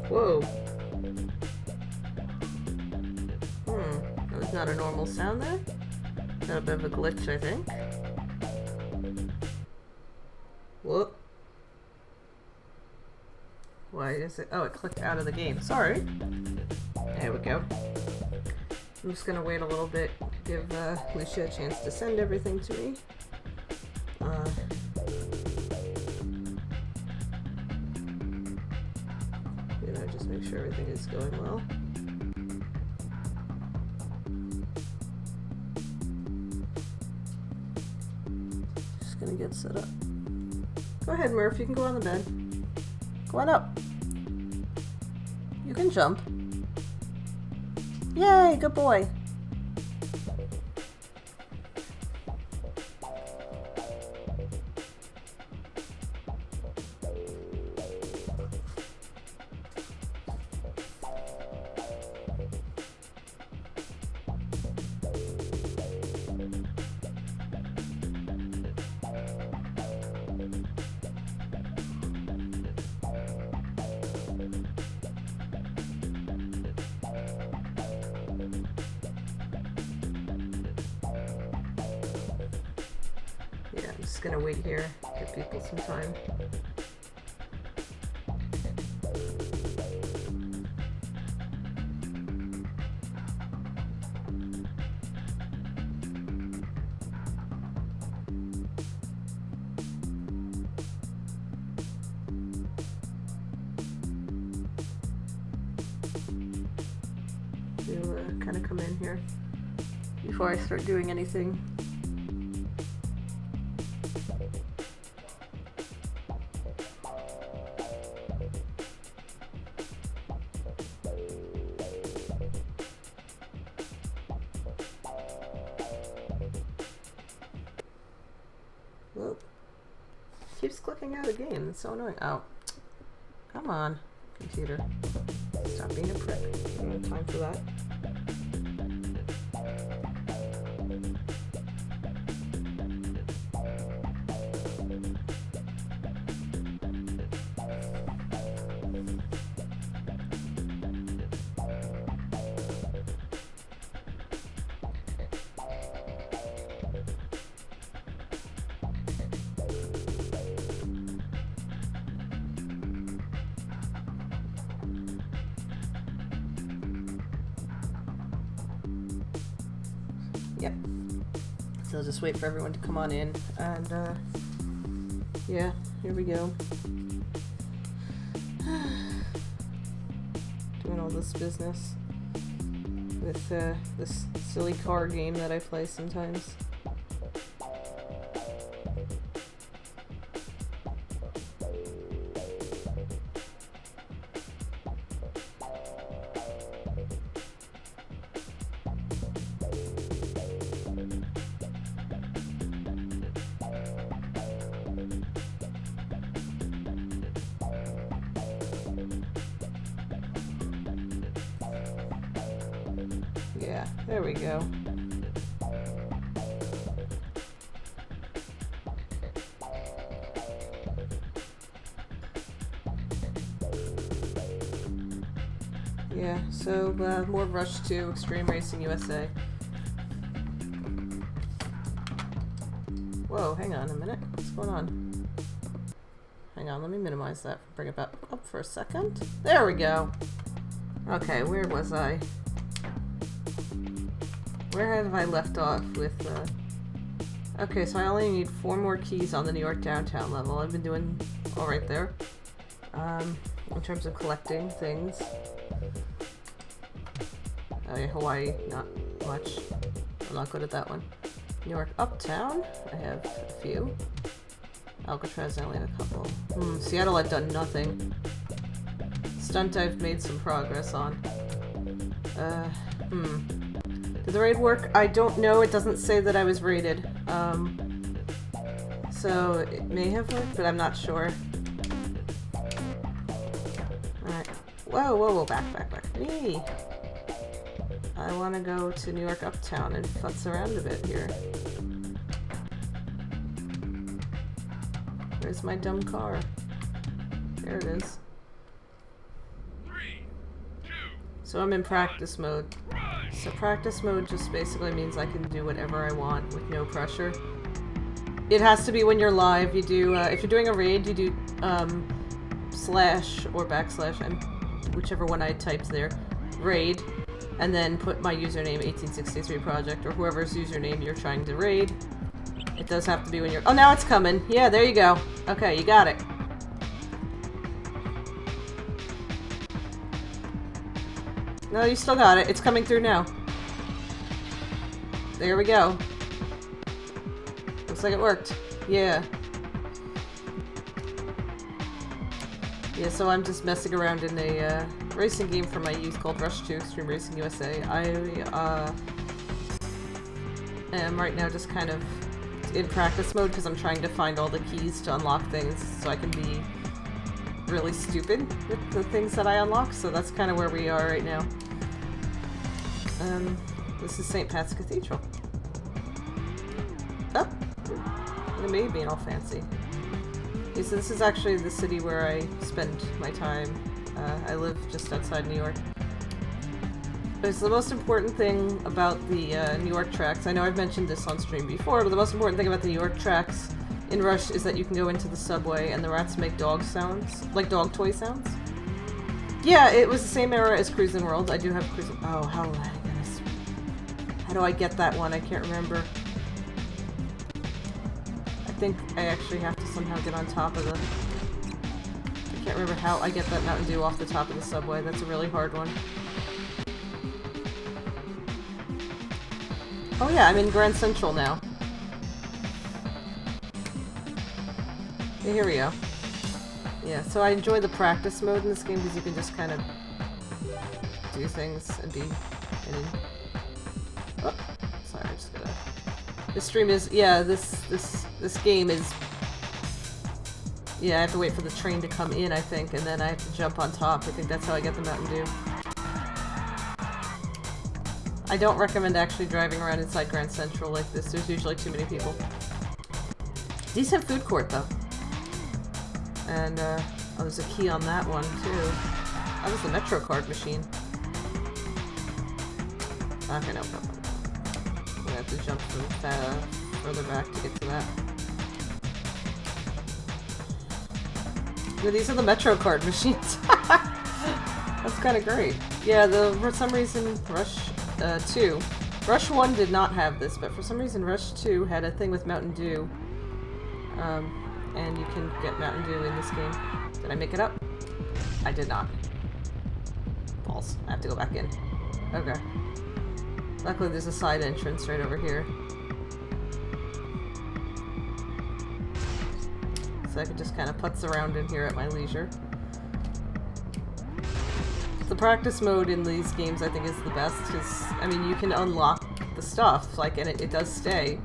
Whoa. That was not a normal sound there. Got a bit of a glitch, I think. Whoop. Why is it? Oh, it clicked out of the game. Sorry. There we go. I'm just gonna wait a little bit, give Lucia a chance to send everything to me. Just make sure everything is going well. Just gonna get set up. Go ahead, Murph, you can go on the bed. Go on up. You can jump. Yay, good boy. Yeah, I'm just gonna wait here, give people some time. To kind of come in here before I start doing anything. Whoop. Keeps clicking out of the game. It's so annoying. Oh. Come on, computer. Stop being a prick. I don't have time for that. Yep. So I'll just wait for everyone to come on in, and yeah, here we go. Doing all this business with this silly car game that I play sometimes. Yeah, there we go. Yeah, so more Rush 2 Extreme Racing USA. Whoa, hang on a minute. What's going on? Hang on, let me minimize that. Bring it back up for a second. There we go. Okay, where was I? Where have I left off with, okay, so I only need 4 more keys on the New York downtown level. I've been doing alright there. In terms of collecting things. Oh yeah, Hawaii, not much. I'm not good at that one. New York uptown, I have a few. Alcatraz, I only have a couple. Seattle, I've done nothing. Stunt, I've made some progress on. Did the raid work? I don't know. It doesn't say that I was raided. So it may have worked, but I'm not sure. Alright. Whoa, back. Me! I want to go to New York Uptown and futz around a bit here. Where's my dumb car? There it is. 3, So I'm in practice mode. So practice mode just basically means I can do whatever I want with no pressure. It has to be when you're live. You do, if you're doing a raid, you do, slash or backslash, whichever one I typed there, raid, and then put my username 1863 project or whoever's username you're trying to raid. It does have to be when you're— oh, now it's coming. Yeah, there you go. Okay, you got it. No, you still got it. It's coming through now. There we go. Looks like it worked. Yeah. Yeah, so I'm just messing around in a racing game from my youth called Rush 2 Extreme Racing USA. I am right now just kind of in practice mode because I'm trying to find all the keys to unlock things so I can be really stupid with the things that I unlock, so that's kind of where we are right now. This is St. Pat's Cathedral. Oh! It made me all fancy. Okay, so this is actually the city where I spend my time. I live just outside New York. It's the most important thing about the New York tracks. I know I've mentioned this on stream before, but the most important thing about the New York tracks in Rush is that you can go into the subway and the rats make dog sounds, like dog toy sounds. Yeah, it was the same era as Cruisin' World. I do have Cruisin'— oh, how do I get that one? I can't remember. I think I actually have to somehow get on top of the— I can't remember how I get that Mountain Dew off the top of the subway. That's a really hard one. Oh yeah, I'm in Grand Central now. Yeah, here we go. Yeah, so I enjoy the practice mode in this game because you can just kind of do things and be— oh, sorry, I'm just gonna— this stream is— yeah, this game is— yeah, I have to wait for the train to come in, I think, and then I have to jump on top. I think that's how I get the Mountain Dew. I don't recommend actually driving around inside Grand Central like this. There's usually too many people. Decent food court, though. And, oh, there's a key on that one, too. That was the Metro card machine. Okay, no problem. I'm gonna have to jump further back to get to that. Yeah, these are the Metro card machines. That's kind of great. Yeah, for some reason, Rush 2. Rush 1 did not have this, but for some reason Rush 2 had a thing with Mountain Dew. And you can get Mountain Dew in this game. Did I make it up? I did not. False. I have to go back in. Okay. Luckily there's a side entrance right over here. So I can just kind of putz around in here at my leisure. The practice mode in these games I think is the best because, I mean, you can unlock the stuff, like, and it does stay.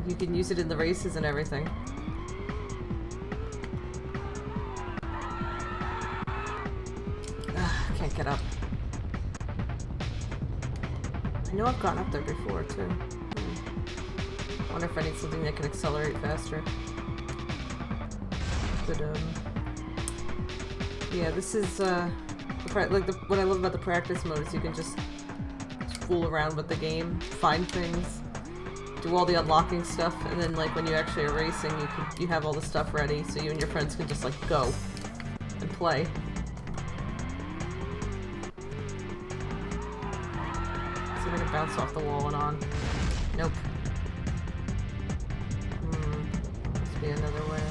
You can use it in the races and everything. Can't get up. I know I've gotten up there before, too. I wonder if I need something that can accelerate faster. But, yeah, this is, what I love about the practice mode is you can just fool around with the game, find things, do all the unlocking stuff, and then, like, when you actually are racing, you have all the stuff ready, so you and your friends can just, like, go and play. See if I can bounce off the wall and on. Nope. Must be another way.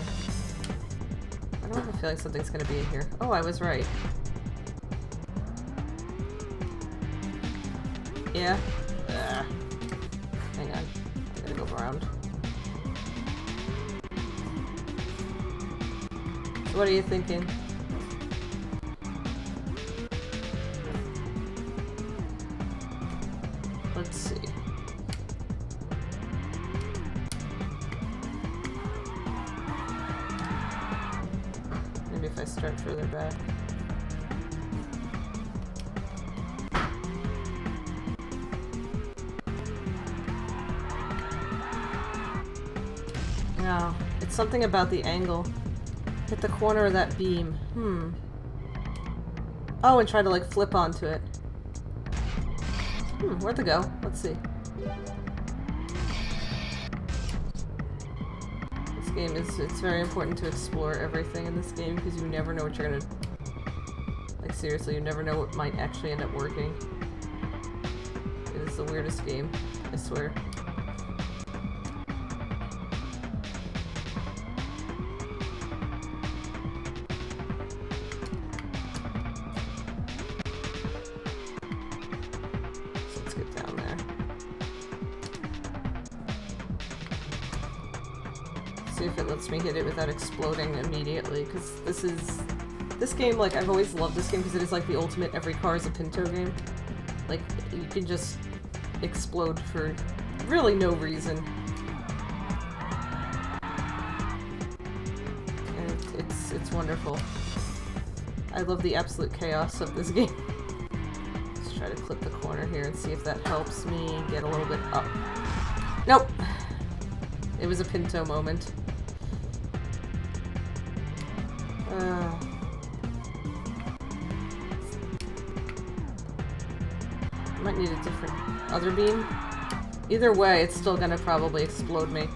I don't have a feeling something's gonna be in here. Oh, I was right. Yeah? Hang on. I gotta go around. So what are you thinking? Let's see. Maybe if I start further back. No, it's something about the angle. Hit the corner of that beam. Oh, and try to, like, flip onto it. Where'd they go? Let's see. This game it's very important to explore everything in this game because you never know what you're gonna... Like, seriously, you never know what might actually end up working. It is the weirdest game, I swear. See if it lets me hit it without exploding immediately, because this game, like, I've always loved this game because it is like the ultimate every car is a Pinto game. Like, you can just explode for really no reason. And it's wonderful. I love the absolute chaos of this game. Let's try to clip the corner here and see if that helps me get a little bit up. Nope! It was a Pinto moment. Might need a different other beam. Either way, it's still gonna probably explode me.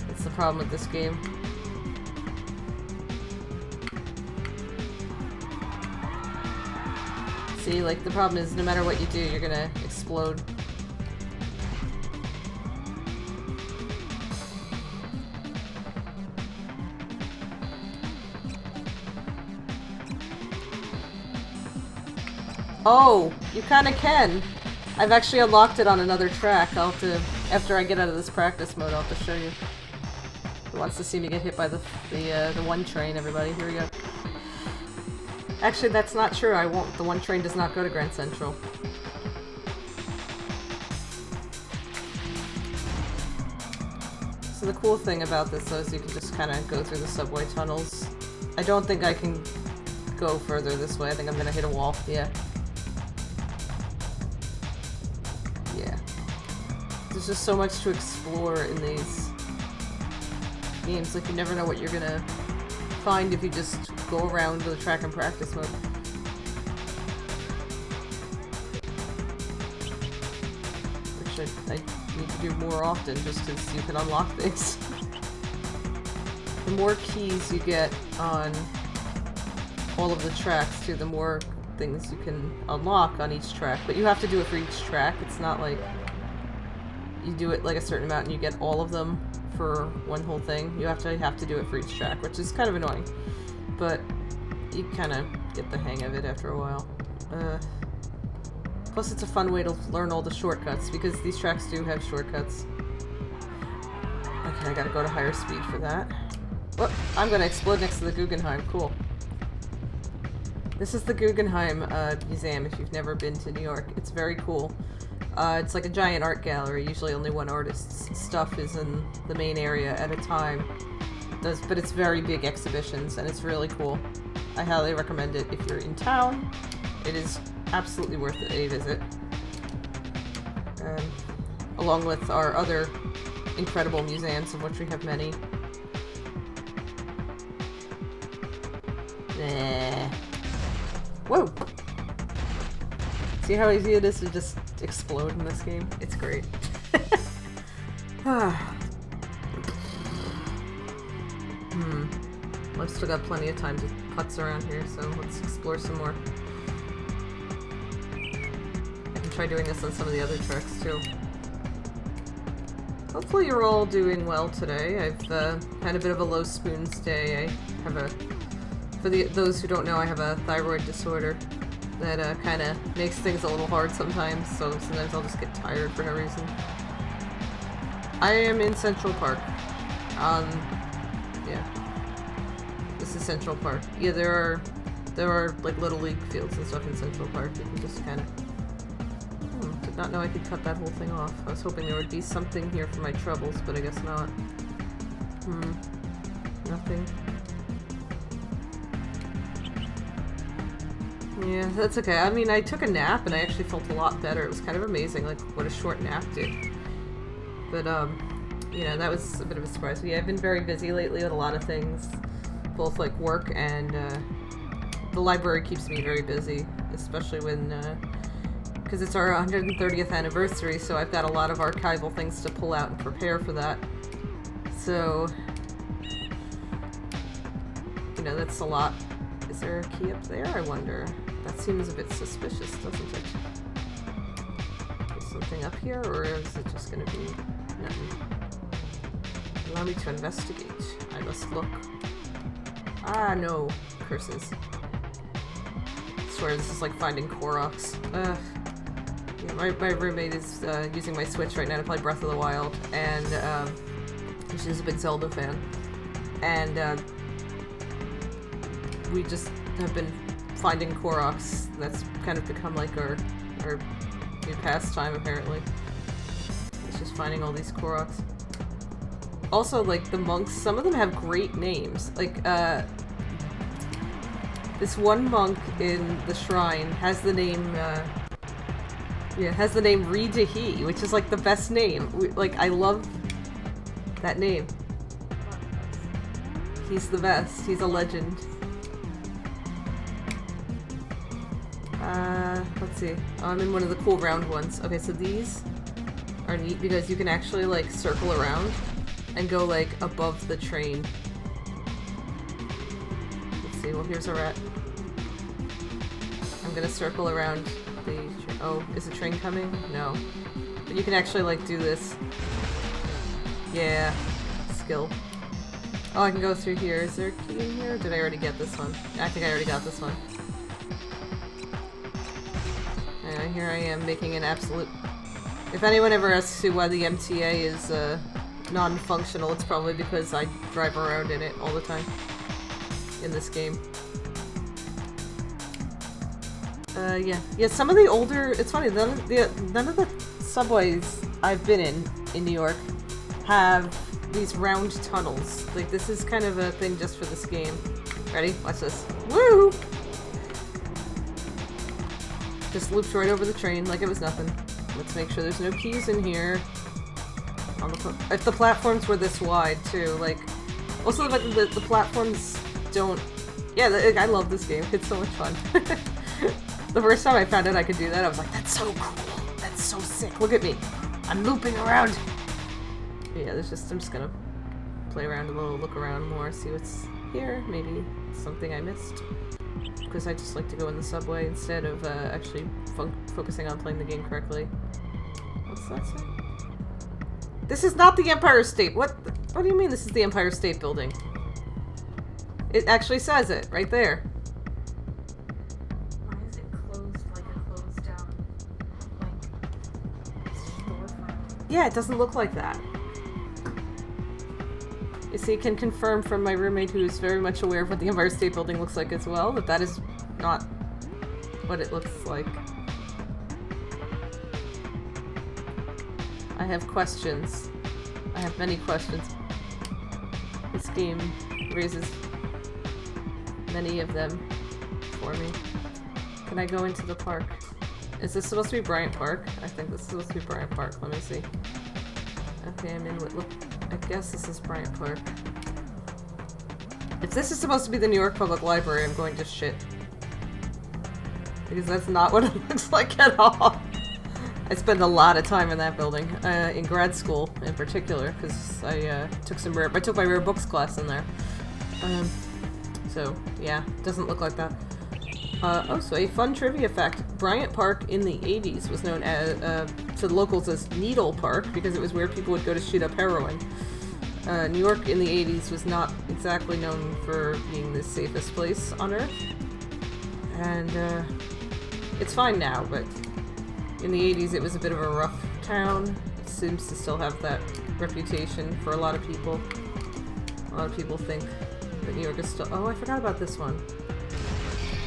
That's the problem with this game. See, like, the problem is no matter what you do, you're gonna explode. Oh, you kinda can. I've actually unlocked it on another track. I'll have to, after I get out of this practice mode, I'll have to show you. Who wants to see me get hit by the one train, everybody? Here we go. Actually, that's not true. I won't. The one train does not go to Grand Central. So the cool thing about this, though, is you can just kind of go through the subway tunnels. I don't think I can go further this way. I think I'm gonna hit a wall. Yeah. There's just so much to explore in these games. Like, you never know what you're gonna find if you just go around the track and practice mode. Which I need to do more often, just because you can unlock things. The more keys you get on all of the tracks, too, the more things you can unlock on each track. But you have to do it for each track. It's not like you do it like a certain amount and you get all of them for one whole thing. You have to do it for each track, which is kind of annoying. But you kind of get the hang of it after a while. Plus it's a fun way to learn all the shortcuts, because these tracks do have shortcuts. Okay, I gotta go to higher speed for that. Whoop, I'm gonna explode next to the Guggenheim. Cool. This is the Guggenheim Museum, if you've never been to New York. It's very cool. It's like a giant art gallery. Usually only one artist's stuff is in the main area at a time. But it's very big exhibitions, and it's really cool. I highly recommend it if you're in town. It is absolutely worth a visit. Along with our other incredible museums, of which we have many. Whoa! See how easy it is to just explode in this game? It's great. I've still got plenty of time to putz around here, so let's explore some more. I can try doing this on some of the other tracks too. Hopefully you're all doing well today. I've had a bit of a low spoons day. I have a... For those who don't know, I have a thyroid disorder that kind of makes things a little hard sometimes, so sometimes I'll just get tired for no reason. I am in Central Park. Yeah. This is Central Park. Yeah, there are like Little League fields and stuff in Central Park. You can just kind of... did not know I could cut that whole thing off. I was hoping there would be something here for my troubles, but I guess not. Nothing. Yeah, that's okay. I mean, I took a nap and I actually felt a lot better. It was kind of amazing, like, what a short nap did. But, you know, that was a bit of a surprise. Yeah, I've been very busy lately with a lot of things. Both, like, work and, the library keeps me very busy. Especially when, because it's our 130th anniversary, so I've got a lot of archival things to pull out and prepare for that. So, you know, that's a lot. Is there a key up there, I wonder? That seems a bit suspicious, doesn't it? Is something up here, or is it just gonna be nothing? Allow me to investigate. I must look. Ah, no. Curses. I swear this is like finding Koroks. Yeah, my roommate is using my Switch right now to play Breath of the Wild, and she's a big Zelda fan. And we just have been finding Koroks. That's kind of become like our new pastime, apparently. It's just finding all these Koroks. Also, like, the monks, some of them have great names. Like, this one monk in the shrine has the name, has the name Ridahi, which is, like, the best name. I love that name. He's the best. He's a legend. Let's see. Oh, I'm in one of the cool round ones. Okay, so these are neat because you can actually, like, circle around and go, like, above the train. Let's see, well, here's a rat. I'm gonna circle around the train. Oh, is the train coming? No. But you can actually, like, do this. Yeah. Skill. Oh, I can go through here. Is there a key in here? Or did I already get this one? I think I already got this one. And here I am making an absolute... If anyone ever asks you why the MTA is, non-functional, it's probably because I drive around in it all the time in this game. Yeah, some of the older, it's funny, none of the subways I've been in New York have these round tunnels. Like, this is kind of a thing just for this game. Ready? Watch this. Woo! Just loops right over the train like it was nothing. Let's make sure there's no keys in here. On the if the platforms were this wide too, like, also the platforms don't. Yeah, I love this game. It's so much fun. The first time I found out I could do that, I was like, "That's so cool. That's so sick. Look at me. I'm looping around." Yeah, I'm just gonna play around a little, look around more, see what's here. Maybe something I missed. Because I just like to go in the subway instead of actually focusing on playing the game correctly. What's that say? This is not the Empire State. What do you mean this is the Empire State Building? It actually says it right there. Why is it closed like a closed down, like, storefront? Yeah, it doesn't look like that. You see, can confirm from my roommate, who is very much aware of what the Empire State Building looks like as well, that that is not what it looks like. I have questions. I have many questions. This game raises many of them for me. Can I go into the park? Is this supposed to be Bryant Park? I think this is supposed to be Bryant Park. Let me see. Okay, I'm in with, look, I guess this is Bryant Park. If this is supposed to be the New York Public Library, I'm going to shit. Because that's not what it looks like at all. I spent a lot of time in that building, in grad school in particular, because I took my rare books class in there. So yeah, it doesn't look like that. Oh, so a fun trivia fact: Bryant Park in the 80s was known as to the locals as Needle Park because it was where people would go to shoot up heroin. New York in the 80s was not exactly known for being the safest place on earth, and it's fine now, but in the 80s it was a bit of a rough town. It seems to still have that reputation for a lot of people. A lot of people think that New York is still... Oh, I forgot about this one.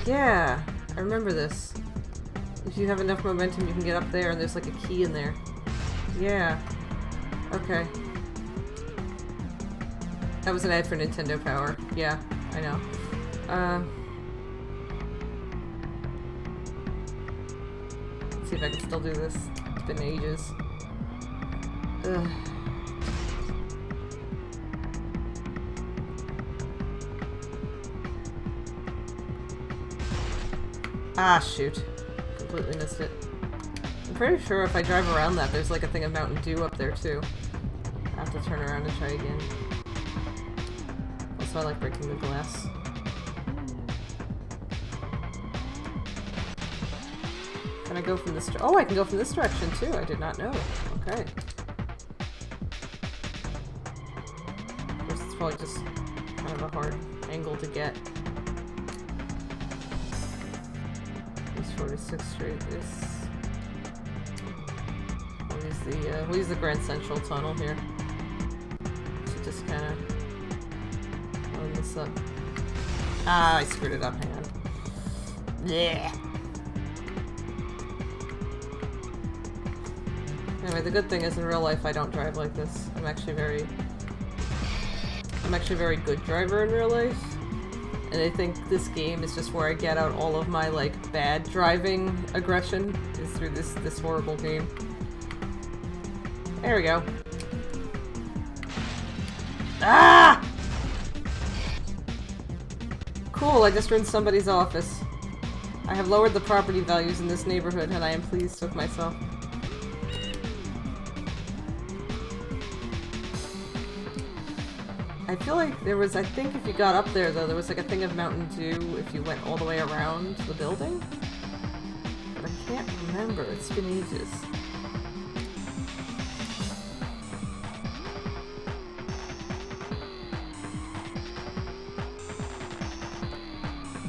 Yeah, I remember this. If you have enough momentum, you can get up there, and there's like a key in there. Yeah. Okay. That was an ad for Nintendo Power. Yeah, I know. Let's see if I can still do this. It's been ages. Ugh. Ah, shoot. Completely missed it. pretty sure if I drive around that, there's like a thing of Mountain Dew up there too. I have to turn around and try again. Also, I like breaking the glass. Can I go from this? Oh, I can go from this direction too. I did not know. Okay. Of course, it's probably just kind of a hard angle to get. East 46th Street is. We'll use the Grand Central Tunnel here. So just kind of load this up. Ah, I screwed it up, hang on. Yeah. Anyway, the good thing is in real life I don't drive like this. I'm actually a very good driver in real life. And I think this game is just where I get out all of my like bad driving aggression is through this horrible game. There we go. Ah! Cool, I just ruined somebody's office. I have lowered the property values in this neighborhood and I am pleased with myself. I feel like there was, I think if you got up there though, there was like a thing of Mountain Dew if you went all the way around the building. But I can't remember, it's been ages.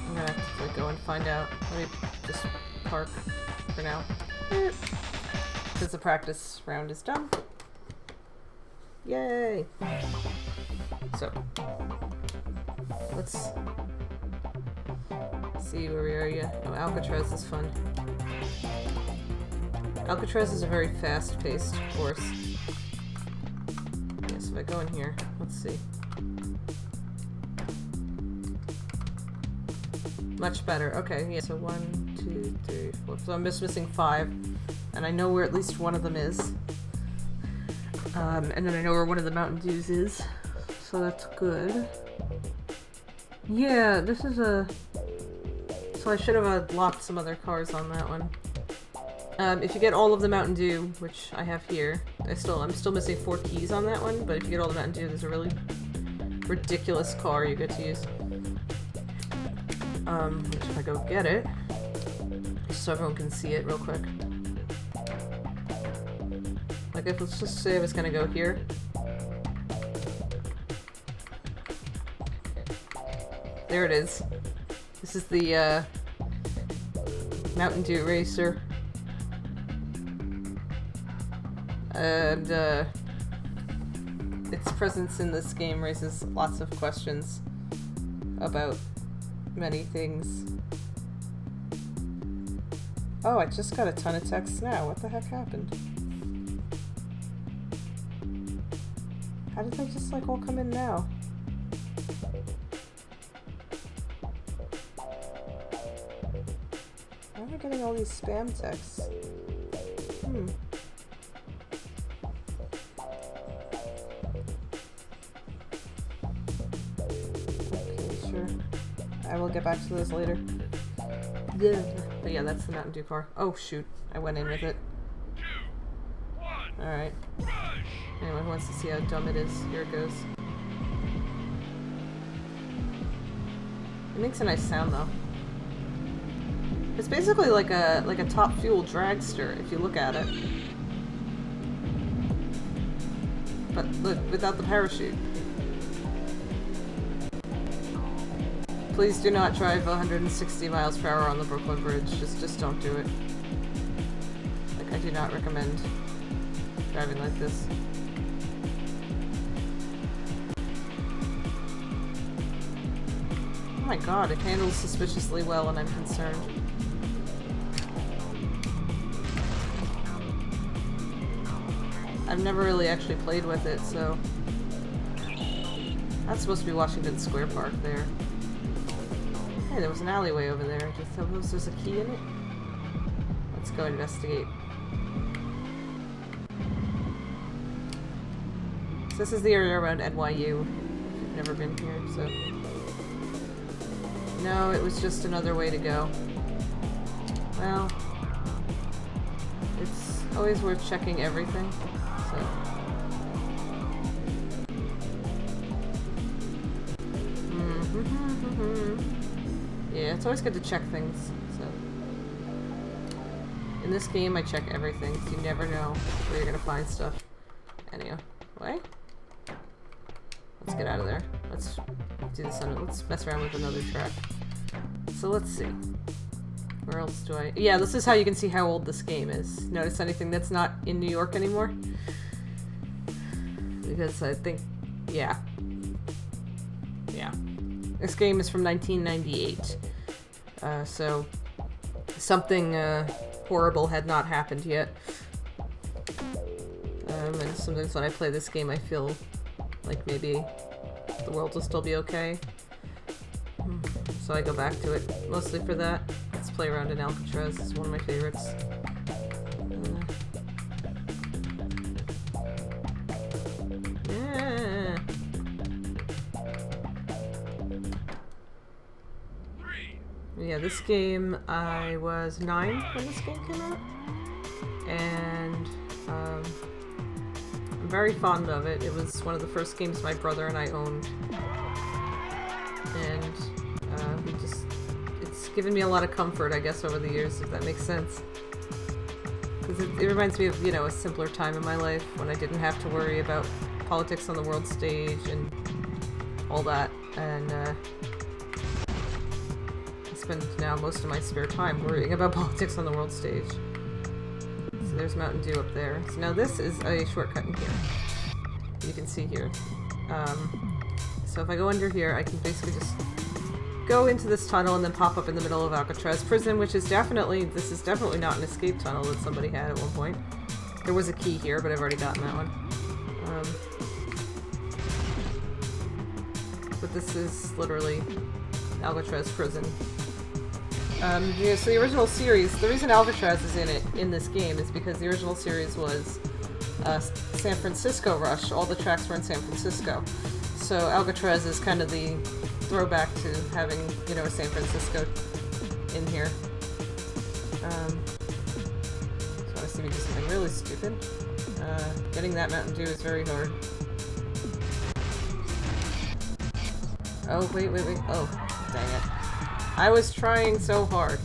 I'm gonna have to go and find out. Let me just park for now. Since the practice round is done. Yay! So, let's see where we are. Yeah, oh, Alcatraz is fun. Alcatraz is a very fast-paced course. Yes, if I go in here, let's see. Much better. Okay, yeah, so 1, 2, 3, 4. So I'm just missing 5. And I know where at least one of them is. And then I know where one of the Mountain Dews is. So that's good. Yeah, this is a... So I should have locked some other cars on that one. If you get all of the Mountain Dew, which I have here, I'm still missing 4 keys on that one, but if you get all the Mountain Dew, there's a really ridiculous car you get to use. Which if I go get it, just so everyone can see it real quick. Like if let's just say I was gonna go here. There it is. This is the Mountain Dew Racer. And its presence in this game raises lots of questions about many things. Oh, I just got a ton of texts now. What the heck happened? How did they just like all come in now? Why am I getting all these spam texts? Okay, sure. I will get back to those later. Yeah. But yeah, that's the Mountain Dew car. Oh shoot, I went in with it. Alright. Anyway, who wants to see how dumb it is? Here it goes. It makes a nice sound though. It's basically like a Top Fuel dragster if you look at it. But look, without the parachute. Please do not drive 160 miles per hour on the Brooklyn Bridge. Just don't do it. Like, I do not recommend driving like this. Oh my god, it handles suspiciously well and I'm concerned. I've never really actually played with it, so... That's supposed to be Washington Square Park there. Hey, there was an alleyway over there. Just suppose there's a key in it? Let's go investigate. So this is the area around NYU, if you've never been here, so... No, it was just another way to go. Well... It's... Always worth checking everything. So. Yeah, it's always good to check things. So. In this game, I check everything, so you never know where you're gonna find stuff. Anyway. Let's get out of there. Let's do this on. Let's mess around with another track. So let's see. Where else do I... Yeah, this is how you can see how old this game is. Notice anything that's not in New York anymore? Because I think... Yeah. Yeah. This game is from 1998. So... Something horrible had not happened yet. And sometimes when I play this game I feel like maybe the world will still be okay. So I go back to it, mostly for that. Let's play around in Alcatraz, it's one of my favorites. Yeah. Yeah, this game, I was 9 when this game came out. And, I'm very fond of it. It was one of the first games my brother and I owned. And, it's given me a lot of comfort, I guess, over the years, if that makes sense. Because it reminds me of, you know, a simpler time in my life when I didn't have to worry about politics on the world stage and all that. And, I spend now most of my spare time worrying about politics on the world stage. So there's Mountain Dew up there. So now this is a shortcut in here. You can see here. So if I go under here, I can basically just go into this tunnel and then pop up in the middle of Alcatraz Prison, which is definitely, this is definitely not an escape tunnel that somebody had at one point. There was a key here, but I've already gotten that one. But this is literally Alcatraz Prison. Yeah, so the original series, the reason Alcatraz is in this game is because the original series was San Francisco Rush. All the tracks were in San Francisco. So Alcatraz is kind of the throwback to having, you know, a San Francisco in here. So I see me do something really stupid. Getting that Mountain Dew is very hard. Oh, wait. Oh, dang it. I was trying so hard.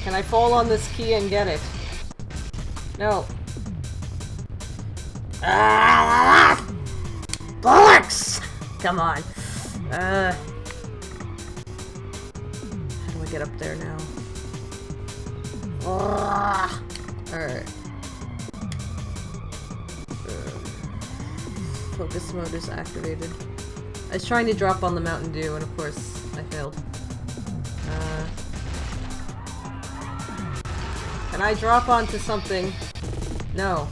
Can I fall on this key and get it? No. Ah! Bollocks! Come on. How do I get up there now? Alright. Focus mode is activated. I was trying to drop on the Mountain Dew, and of course, I failed. Can I drop onto something? No.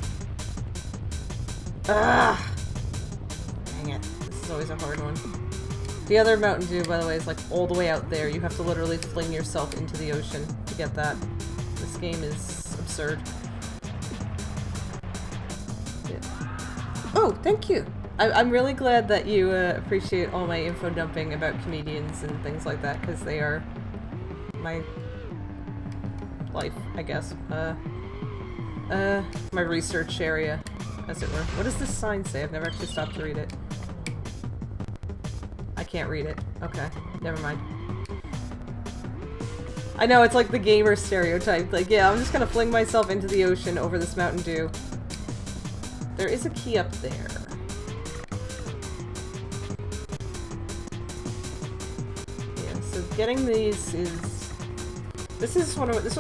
Dang it. This is always a hard one. The other Mountain Dew, by the way, is like all the way out there. You have to literally fling yourself into the ocean to get that. This game is absurd. Yeah. Oh, thank you! I'm really glad that you appreciate all my info dumping about comedians and things like that, because they are my life, I guess. My research area, as it were. What does this sign say? I've never actually stopped to read it. I can't read it. Okay, never mind. I know, it's like the gamer stereotype. Like, yeah, I'm just gonna fling myself into the ocean over this Mountain Dew. There is a key up there. Getting these is... This was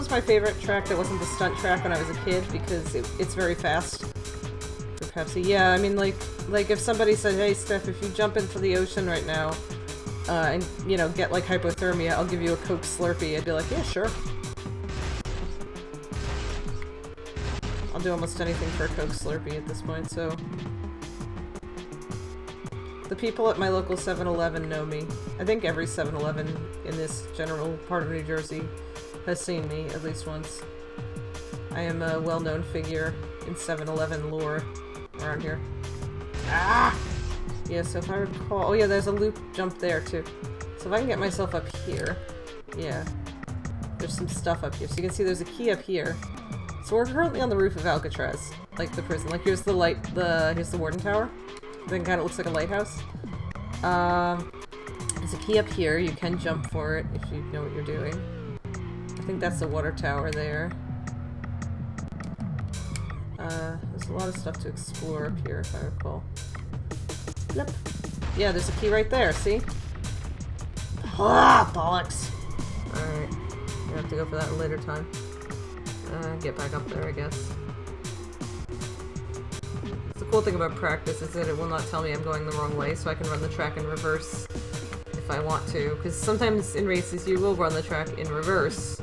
my favorite track that wasn't the stunt track when I was a kid, because it's very fast for Pepsi. Yeah, I mean, like if somebody said, hey Steph, if you jump into the ocean right now, and, you know, get like hypothermia, I'll give you a Coke Slurpee, I'd be like, yeah, sure. I'll do almost anything for a Coke Slurpee at this point, so... The people at my local 7-Eleven know me. I think every 7-Eleven in this general part of New Jersey has seen me at least once. I am a well-known figure in 7-Eleven lore around here. Ah! Yeah, so if I recall... Oh yeah, there's a loop jump there too. So if I can get myself up here... Yeah. There's some stuff up here. So you can see there's a key up here. So we're currently on the roof of Alcatraz, like the prison. Like here's the here's the warden tower. Then kind of looks like a lighthouse. There's a key up here. You can jump for it if you know what you're doing. I think that's the water tower there. There's a lot of stuff to explore up here, if I recall. Yep. Yeah, there's a key right there, see? Ah, bollocks! Alright. I have to go for that at a later time. Get back up there, I guess. The cool thing about practice is that it will not tell me I'm going the wrong way, so I can run the track in reverse if I want to. Because sometimes in races you will run the track in reverse.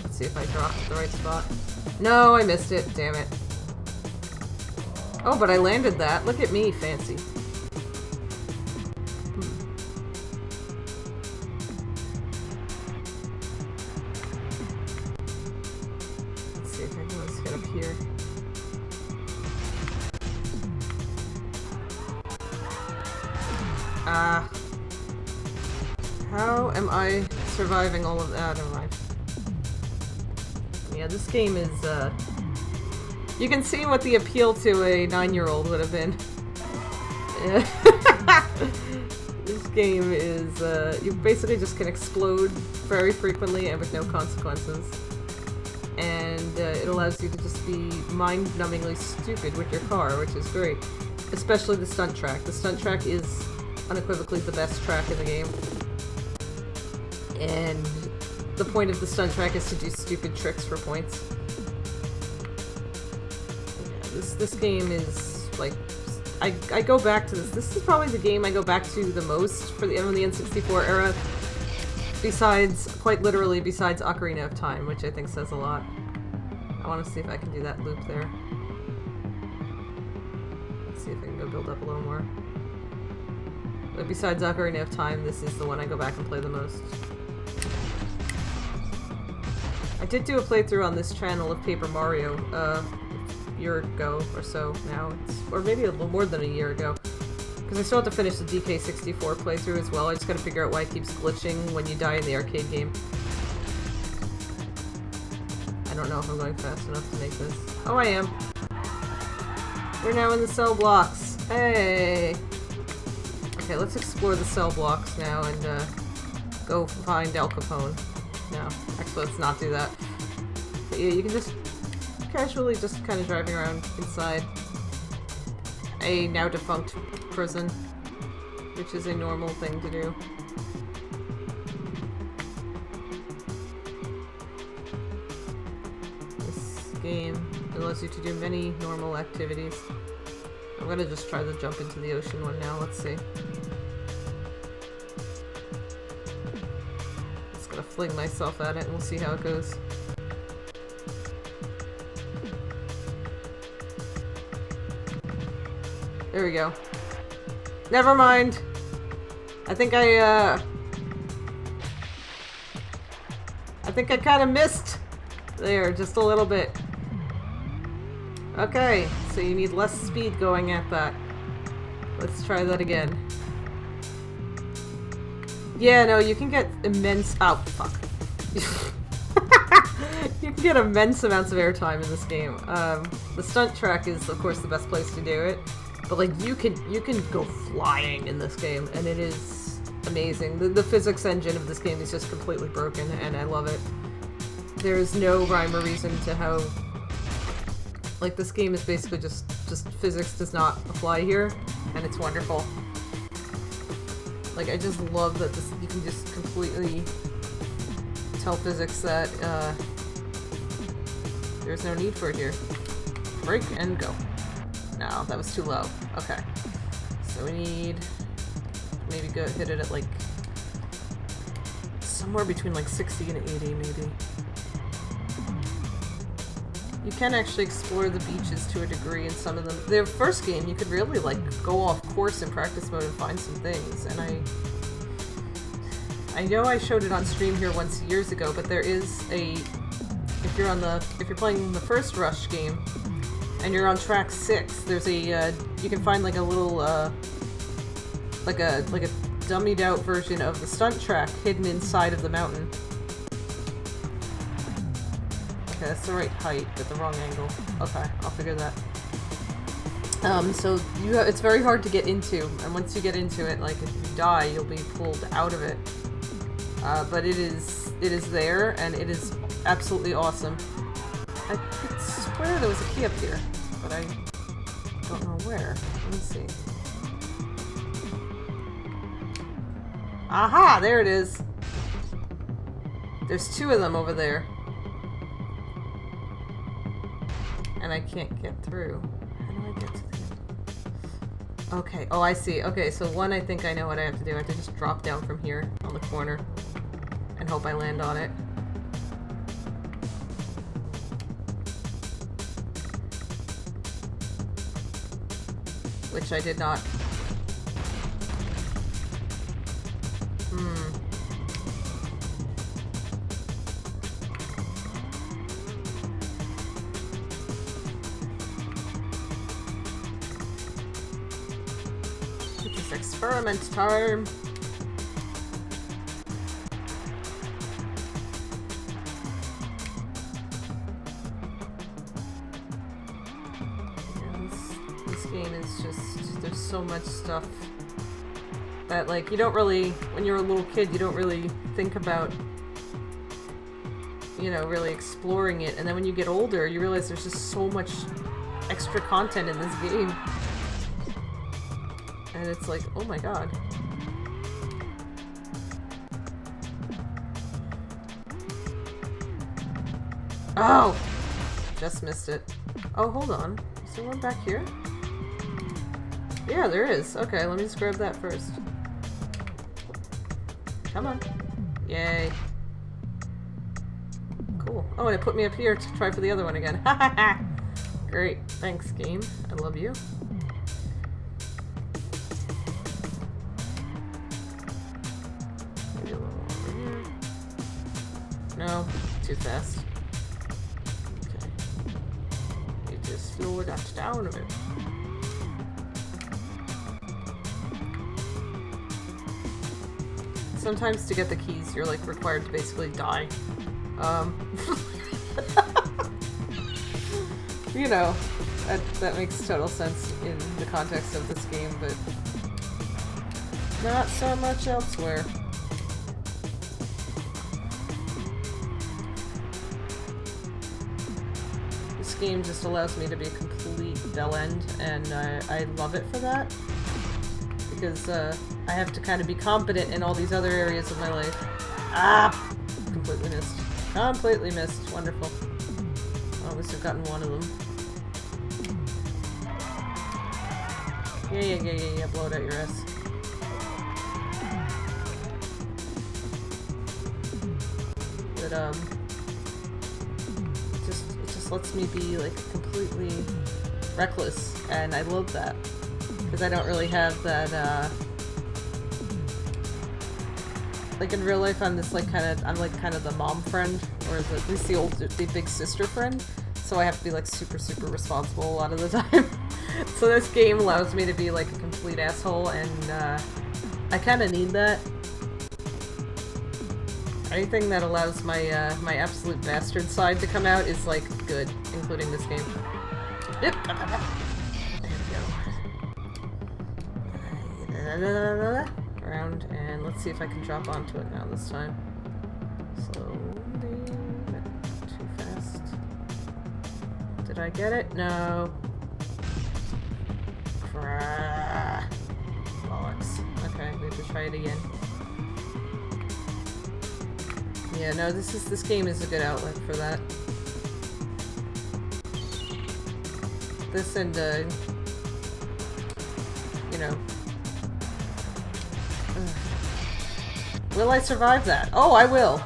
Let's see if I dropped at the right spot. No, I missed it. Damn it. Oh, but I landed that. Look at me, fancy. Let's see if I can let's get up here. How am I surviving all of that? Never mind. Yeah, this game is, you can see what the appeal to a 9-year-old would have been. This game is, you basically just can explode very frequently and with no consequences. And it allows you to just be mind-numbingly stupid with your car, which is great. Especially the stunt track. The stunt track is unequivocally the best track in the game. And the point of the stunt track is to do stupid tricks for points. Yeah, this game is, like, I go back to this. This is probably the game I go back to the most for the N64 era. Besides, quite literally, besides Ocarina of Time, which I think says a lot. I want to see if I can do that loop there. Let's see if I can go build up a little more. But besides Ocarina of Time, this is the one I go back and play the most. I did do a playthrough on this channel of Paper Mario a year ago or so now. Or maybe a little more than a year ago. Because I still have to finish the DK64 playthrough as well. I just gotta figure out why it keeps glitching when you die in the arcade game. I don't know if I'm going fast enough to make this. Oh, I am. We're now in the cell blocks. Hey! Okay, let's explore the cell blocks now and go find Al Capone. No, actually, let's not do that. But yeah, you can just casually just kind of driving around inside a now defunct prison, which is a normal thing to do. This game allows you to do many normal activities. I'm gonna just try to jump into the ocean one now, let's see. Just gonna fling myself at it and we'll see how it goes. There we go. Never mind. I think I kind of missed there just a little bit. Okay, so you need less speed going at that. Let's try that again. Yeah, no, you can get immense— oh, fuck. You can get immense amounts of airtime in this game. The stunt track is, of course, the best place to do it. But, like, you can go flying in this game, and it is amazing. The physics engine of this game is just completely broken, and I love it. There is no rhyme or reason to how— like, this game is basically just physics does not apply here, and it's wonderful. Like, I just love that this, you can just completely tell physics that, there's no need for it here. Break and go. No, that was too low. Okay. So we need maybe go hit it at, like, somewhere between, like, 60 and 80, maybe. You can actually explore the beaches to a degree in some of them. The first game, you could really, like, go off course in practice mode and find some things, and I know I showed it on stream here once years ago, but there is a— if you're playing the first Rush game, and you're on track 6, there's a, you can find, like, a little, like a dummied out version of the stunt track hidden inside of the mountain. Okay, that's the right height, but the wrong angle. Okay, I'll figure that. So it's very hard to get into, and once you get into it, like if you die, you'll be pulled out of it. But it is there, and it is absolutely awesome. I could swear there was a key up here, but I don't know where. Let me see. Aha! There it is! There's 2 of them over there. And I can't get through. How do I get to the... Okay, oh I see. Okay, so one, I think I know what I have to do. I have to just drop down from here on the corner and hope I land on it. Which I did not. It is experiment time. This game is just, there's so much stuff that, like, you don't really, when you're a little kid, you don't really think about, you know, really exploring it, and then when you get older, you realize there's just so much extra content in this game. And it's like, oh my god. Oh! Just missed it. Oh, hold on. Is there one back here? Yeah, there is. Okay, let me just grab that first. Come on. Yay. Cool. Oh, and it put me up here to try for the other one again. Ha ha ha! Great. Thanks, game. I love you. Maybe a little over here. No, too fast. Okay. Need to slow that down a bit. Sometimes to get the keys, you're like required to basically die. You know, that makes total sense in the context of this game, but not so much elsewhere. This game just allows me to be a complete bell end, and I love it for that. Because I have to kind of be competent in all these other areas of my life. Ah! Completely missed. Completely missed. Wonderful. Well, at least I've gotten one of them. Yeah. Blow it out your ass. But, it just lets me be, like, completely reckless, and I love that. Because I don't really have that, like in real life, I'm this like I'm like kind of the mom friend, or at least the big sister friend. So I have to be like super responsible a lot of the time. So this game allows me to be like a complete asshole, and I kind of need that. Anything that allows my my absolute bastard side to come out is like good, including this game. Yep. Around, and let's see if I can drop onto it now this time. Slowly, but too fast. Did I get it? No. Bollocks. Okay, we have to try it again. Yeah, no, this game is a good outlet for that. This and you know. Will I survive that? Oh, I will!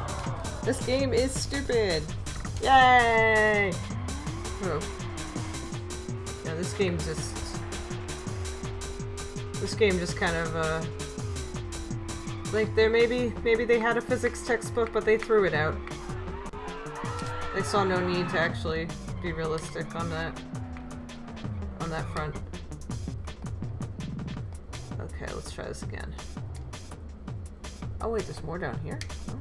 This game is stupid! Yay! Oh. Yeah, this game just kind of, like, maybe they had a physics textbook, but they threw it out. They saw no need to actually be realistic on that front. Okay, let's try this again. Oh wait, there's more down here? Oh.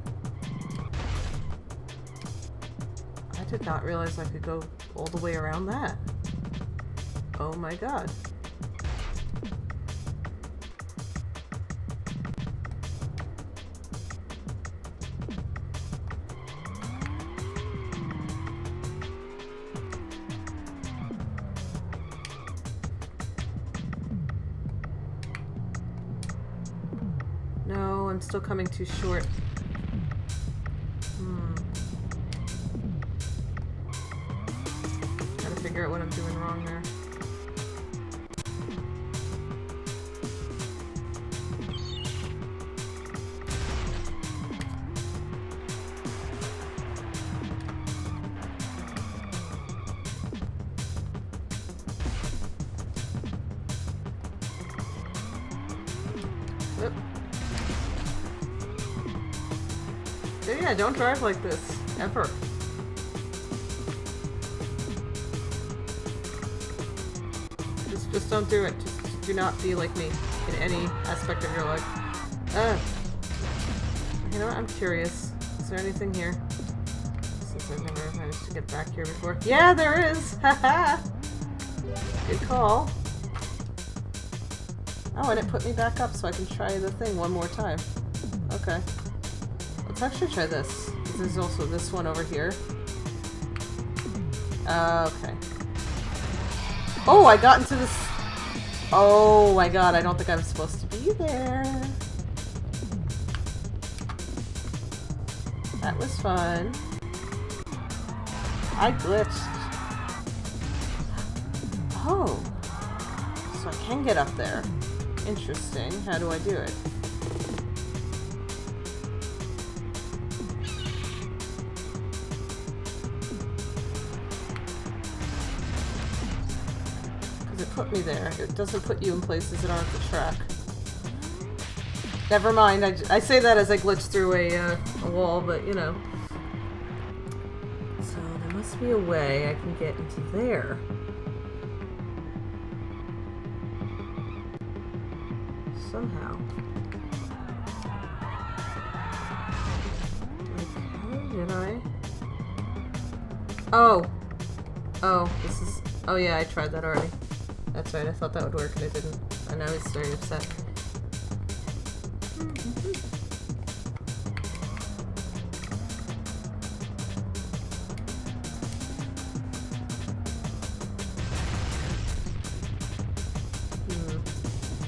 I did not realize I could go all the way around that. Oh my god. No, I'm still coming too short. Gotta figure out what I'm doing wrong there. Oop. Yeah, don't drive like this, ever. Just don't do it. Just do not be like me in any aspect of your life. You know what? I'm curious. Is there anything here? Since I've never managed to get back here before. Yeah, there is! Haha! Good call. Oh, and it put me back up so I can try the thing one more time. Okay. Let's actually try this. There's also this one over here. Okay. Oh, I got into this... Oh my god, I don't think I'm supposed to be there. That was fun. I glitched. Oh. So I can get up there. Interesting. How do I do it? It put me there. It doesn't put you in places that aren't the track. Never mind. I say that as I glitch through a wall, but you know. So there must be a way I can get into there. Somehow. Okay, did I? Oh. Oh, this is... Oh yeah, I tried that already. That's right, I thought that would work and it didn't. And now he's very upset.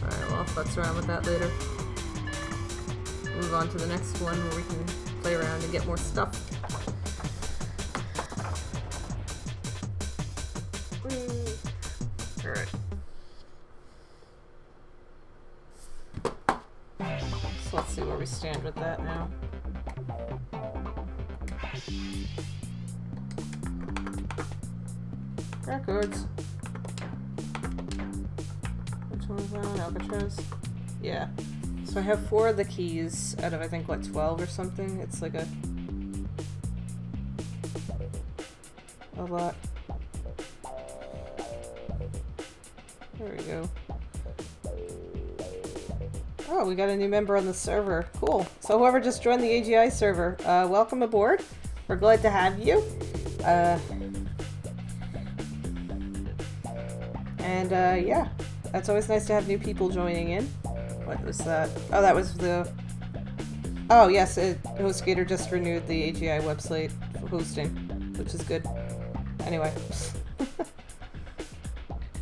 Alright, well, I'll futz around with that later. Move on to the next one where we can play around and get more stuff. Alright. So let's see where we stand with that now. Records. Which one was that on? Alcatraz? Yeah. So I have 4 of the keys out of I think what, 12 or something? It's like a lot. There we go. Oh, we got a new member on the server. Cool. So whoever just joined the AGI server, welcome aboard. We're glad to have you. Yeah. That's always nice to have new people joining in. What was that? Oh, that was the... Oh, yes, HostGator just renewed the AGI website for hosting, which is good. Anyway.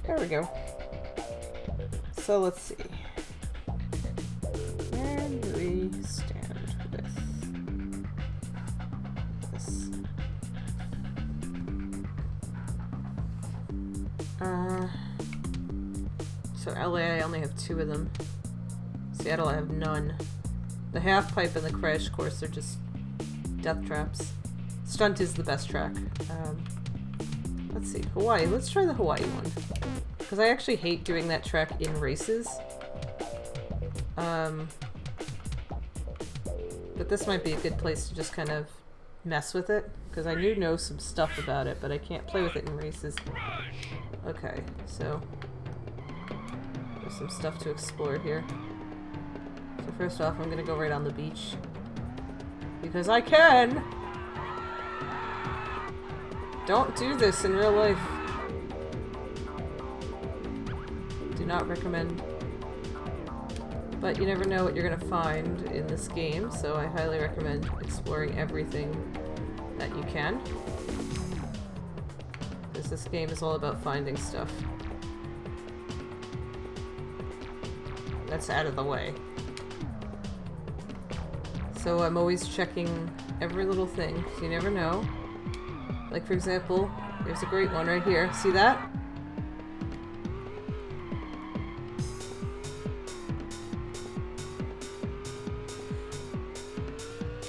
There we go. So let's see. Where do we stand with this? So LA, I only have 2 of them. Seattle, I have none. The half pipe and the crash course are just death traps. Stunt is the best track. Let's see, Hawaii. Let's try the Hawaii one. Because I actually hate doing that track in races. But this might be a good place to just kind of mess with it. Because I do know some stuff about it, but I can't play with it in races. Okay, so... there's some stuff to explore here. So So first off, I'm gonna go right on the beach. Because I can! Don't do this in real life. Do not recommend. But you never know what you're gonna find in this game, so I highly recommend exploring everything that you can. Because this game is all about finding stuff. That's out of the way. So I'm always checking every little thing, so you never know. Like for example, there's a great one right here. See that?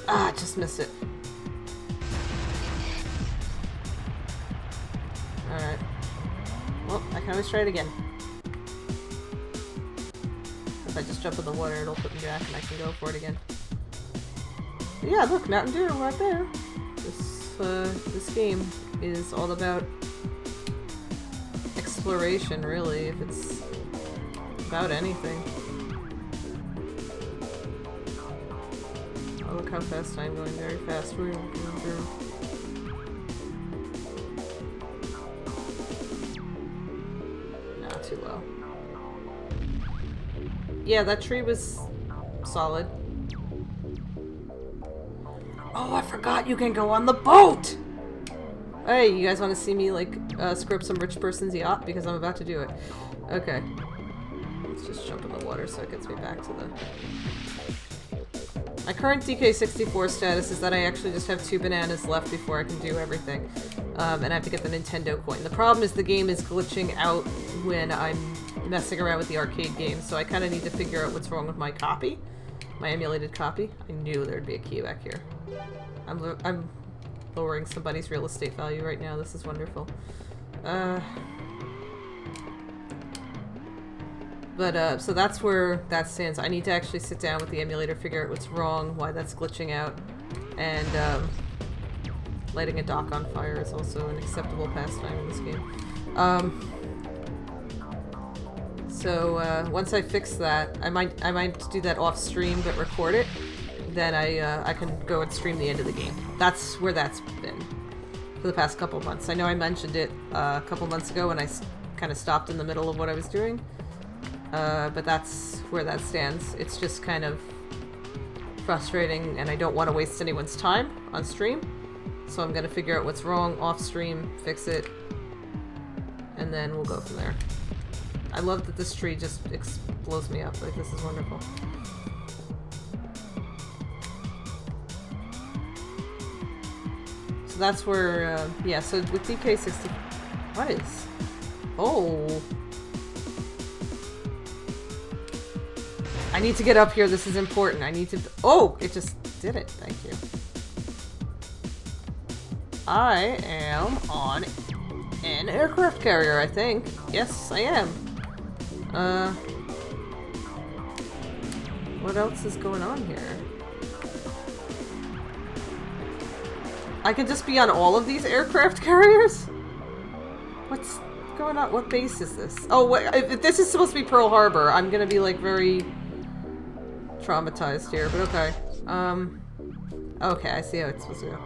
Ah, just missed it. Alright. Well, I can always try it again. If I just jump in the water, it'll put me back and I can go for it again. But yeah, look, Mountain Dew right there. This game is all about exploration, really, if it's about anything. Oh, look how fast I'm going, very fast. Not too low. Yeah, that tree was solid. Oh, I forgot you can go on the boat! Hey, you guys want to see me, like, screw up some rich person's yacht? Because I'm about to do it. Okay. Let's just jump in the water so it gets me back to the... My current DK64 status is that I actually just have 2 bananas left before I can do everything. And I have to get the Nintendo coin. The problem is the game is glitching out when I'm messing around with the arcade game, so I kind of need to figure out what's wrong with my copy. My emulated copy. I knew there'd be a key back here. I'm lowering somebody's real estate value right now. This is wonderful. So that's where that stands. I need to actually sit down with the emulator, figure out what's wrong, why that's glitching out, and lighting a dock on fire is also an acceptable pastime in this game. Once I fix that, I might do that off stream but record it. Then I can go and stream the end of the game. That's where that's been for the past couple months. I know I mentioned it a couple months ago when I kind of stopped in the middle of what I was doing. But that's where that stands. It's just kind of frustrating and I don't want to waste anyone's time on stream. So I'm gonna figure out what's wrong off stream, fix it, and then we'll go from there. I love that this tree just blows me up. Like, this is wonderful. So that's where, yeah, so with DK60... What is... Oh... I need to get up here, this is important. I need to... Oh! It just did it. Thank you. I am on an aircraft carrier, I think. Yes, I am. What else is going on here? I can just be on all of these aircraft carriers? What's going on? What base is this? Oh, wait, if this is supposed to be Pearl Harbor, I'm gonna be, like, very traumatized here, but okay. Okay, I see how it's supposed to go.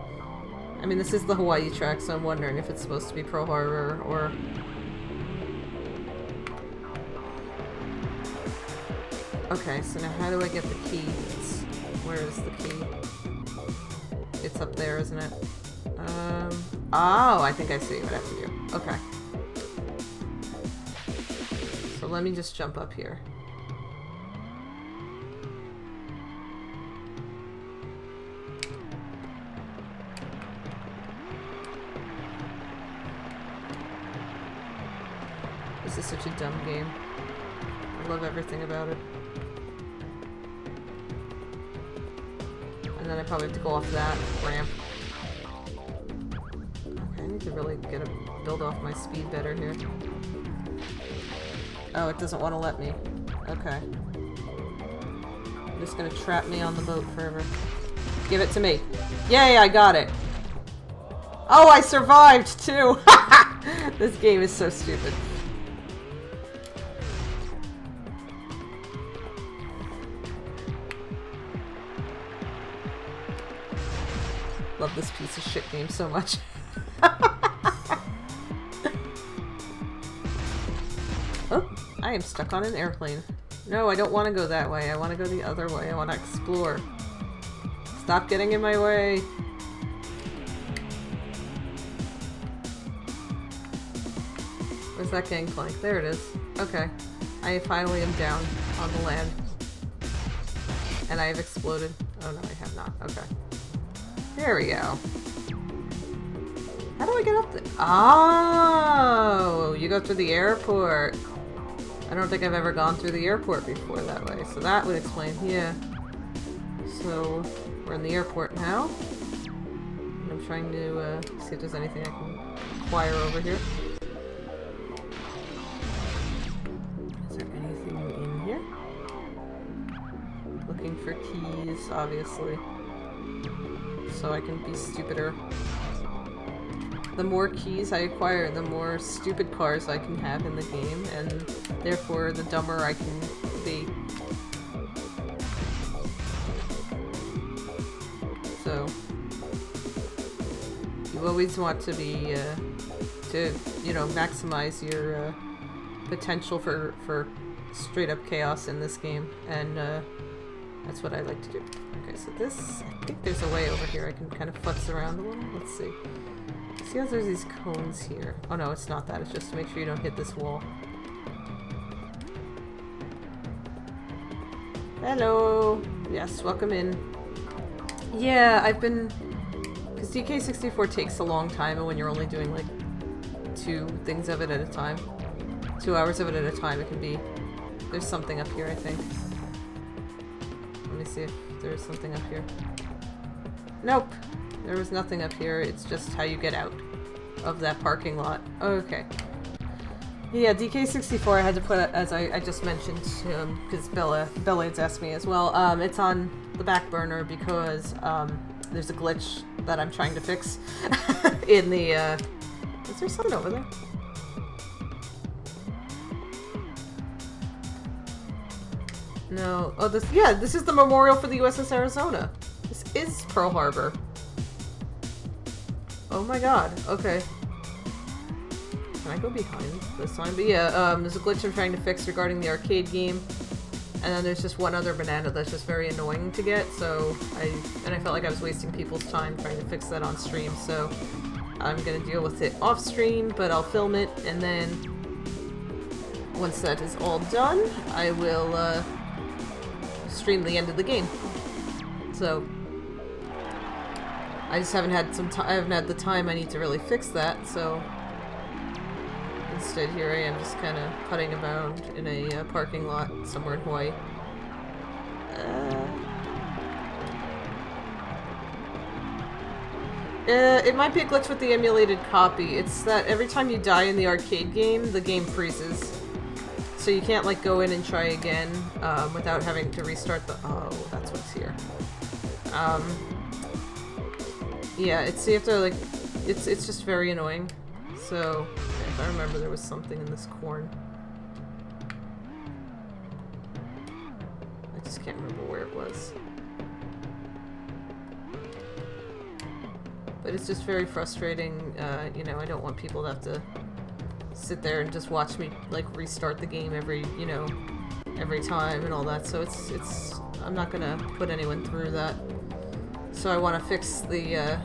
I mean, this is the Hawaii track, so I'm wondering if it's supposed to be Pearl Harbor or... Okay, so now how do I get the key? Where is the key? It's up there, isn't it? Oh, I think I see what I have to do. Okay. So let me just jump up here. This is such a dumb game. I love everything about it. And then I probably have to go off that ramp. Okay, I need to really build off my speed better here. Oh, it doesn't want to let me. Okay. I'm just gonna trap me on the boat forever. Give it to me. Yay, I got it. Oh, I survived too! This game is so stupid. love this piece of shit game so much. Oh, I am stuck on an airplane. No, I don't want to go that way. I want to go the other way. I want to explore. Stop getting in my way. Where's that gangplank? There it is. Okay. I finally am down on the land. And I have exploded. Oh no, I have not. Okay. There we go. How do I get up there? Oh! You go through the airport. I don't think I've ever gone through the airport before that way, so that would explain. Yeah. So, we're in the airport now. And I'm trying to see if there's anything I can acquire over here. Is there anything in here? Looking for keys, obviously. So I can be stupider. The more keys I acquire, the more stupid cars I can have in the game, and therefore the dumber I can be. So, you always want to be, you know, maximize your potential for straight up chaos in this game, and that's what I like to do. Okay, so this, I think there's a way over here I can kind of futz around a little. Let's see. See how there's these cones here? Oh no, it's not that. It's just to make sure you don't hit this wall. Hello! Yes, welcome in. Yeah, I've been... Because DK64 takes a long time, and when you're only doing like 2 things of it at a time, 2 hours of it at a time, it can be... There's something up here, I think. Let me see if there's something up here. Nope! There was nothing up here, it's just how you get out of that parking lot. Okay. Yeah, DK64 I had to put, as I just mentioned, because Bella had asked me as well, it's on the back burner because there's a glitch that I'm trying to fix in the, is there something over there? No. Oh, this is the memorial for the USS Arizona. This is Pearl Harbor. Oh my god, okay. Can I go behind this time? But yeah, there's a glitch I'm trying to fix regarding the arcade game. And then there's just one other banana that's just very annoying to get, so I felt like I was wasting people's time trying to fix that on stream, so I'm gonna deal with it off stream, but I'll film it, and then once that is all done, I will stream the end of the game. So I just haven't had I haven't had the time I need to really fix that, so instead here I am just kind of putting about in a parking lot somewhere in Hawaii. It might be a glitch with the emulated copy. It's that every time you die in the arcade game, the game freezes. So you can't like go in and try again without having to restart the... Oh, that's what's here. Yeah, you have to like... It's just very annoying. So, if I remember, there was something in this corn. I just can't remember where it was. But it's just very frustrating, you know, I don't want people to have to sit there and just watch me, like, restart the game every time and all that, so I'm not gonna put anyone through that. So I want to fix the,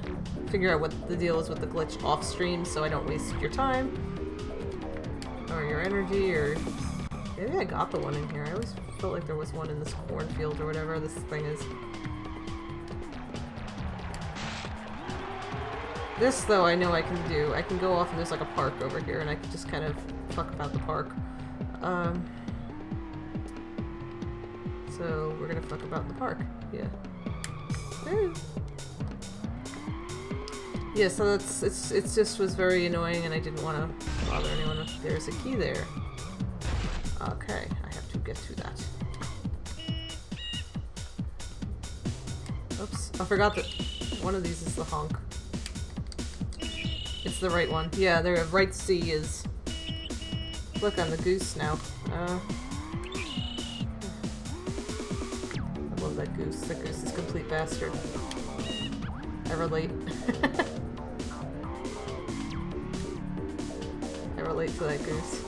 figure out what the deal is with the glitch off stream so I don't waste your time or your energy, or maybe I got the one in here. I always felt like there was one in this cornfield or whatever this thing is. This though I know I can do. I can go off and there's like a park over here and I can just kind of fuck about the park. So we're gonna fuck about in the park. Yeah. Yeah, so it just was very annoying and I didn't want to bother anyone. There's a key there. Okay, I have to get to that. Oops, I forgot that one of these is the honk. It's the right one. Yeah, the right C is... Look, I'm the goose now. I love that goose. That goose is a complete bastard. I relate. I relate to that goose.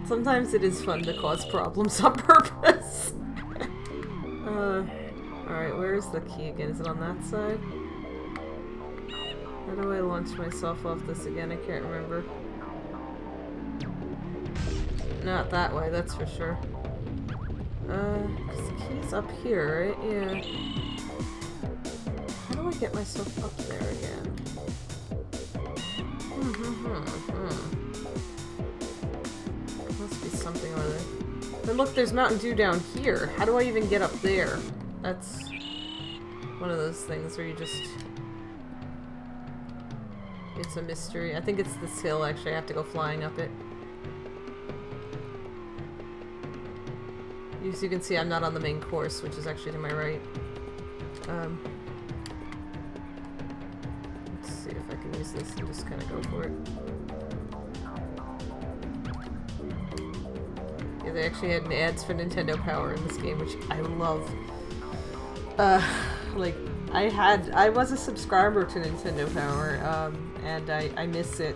Sometimes it is fun to cause problems on purpose. Alright, where's the key again? Is it on that side? How do I launch myself off this again? I can't remember. Not that way, that's for sure. 'Cause the key's up here, right? Yeah. How do I get myself up there again? Must be something or other. But look, there's Mountain Dew down here. How do I even get up there? That's one of those things where you just... It's a mystery. I think it's this hill, actually. I have to go flying up it. As you can see, I'm not on the main course, which is actually to my right. Let's see if I can use this and just kind of go for it. Yeah, they actually had ads for Nintendo Power in this game, which I love. Like, I was a subscriber to Nintendo Power, and I miss it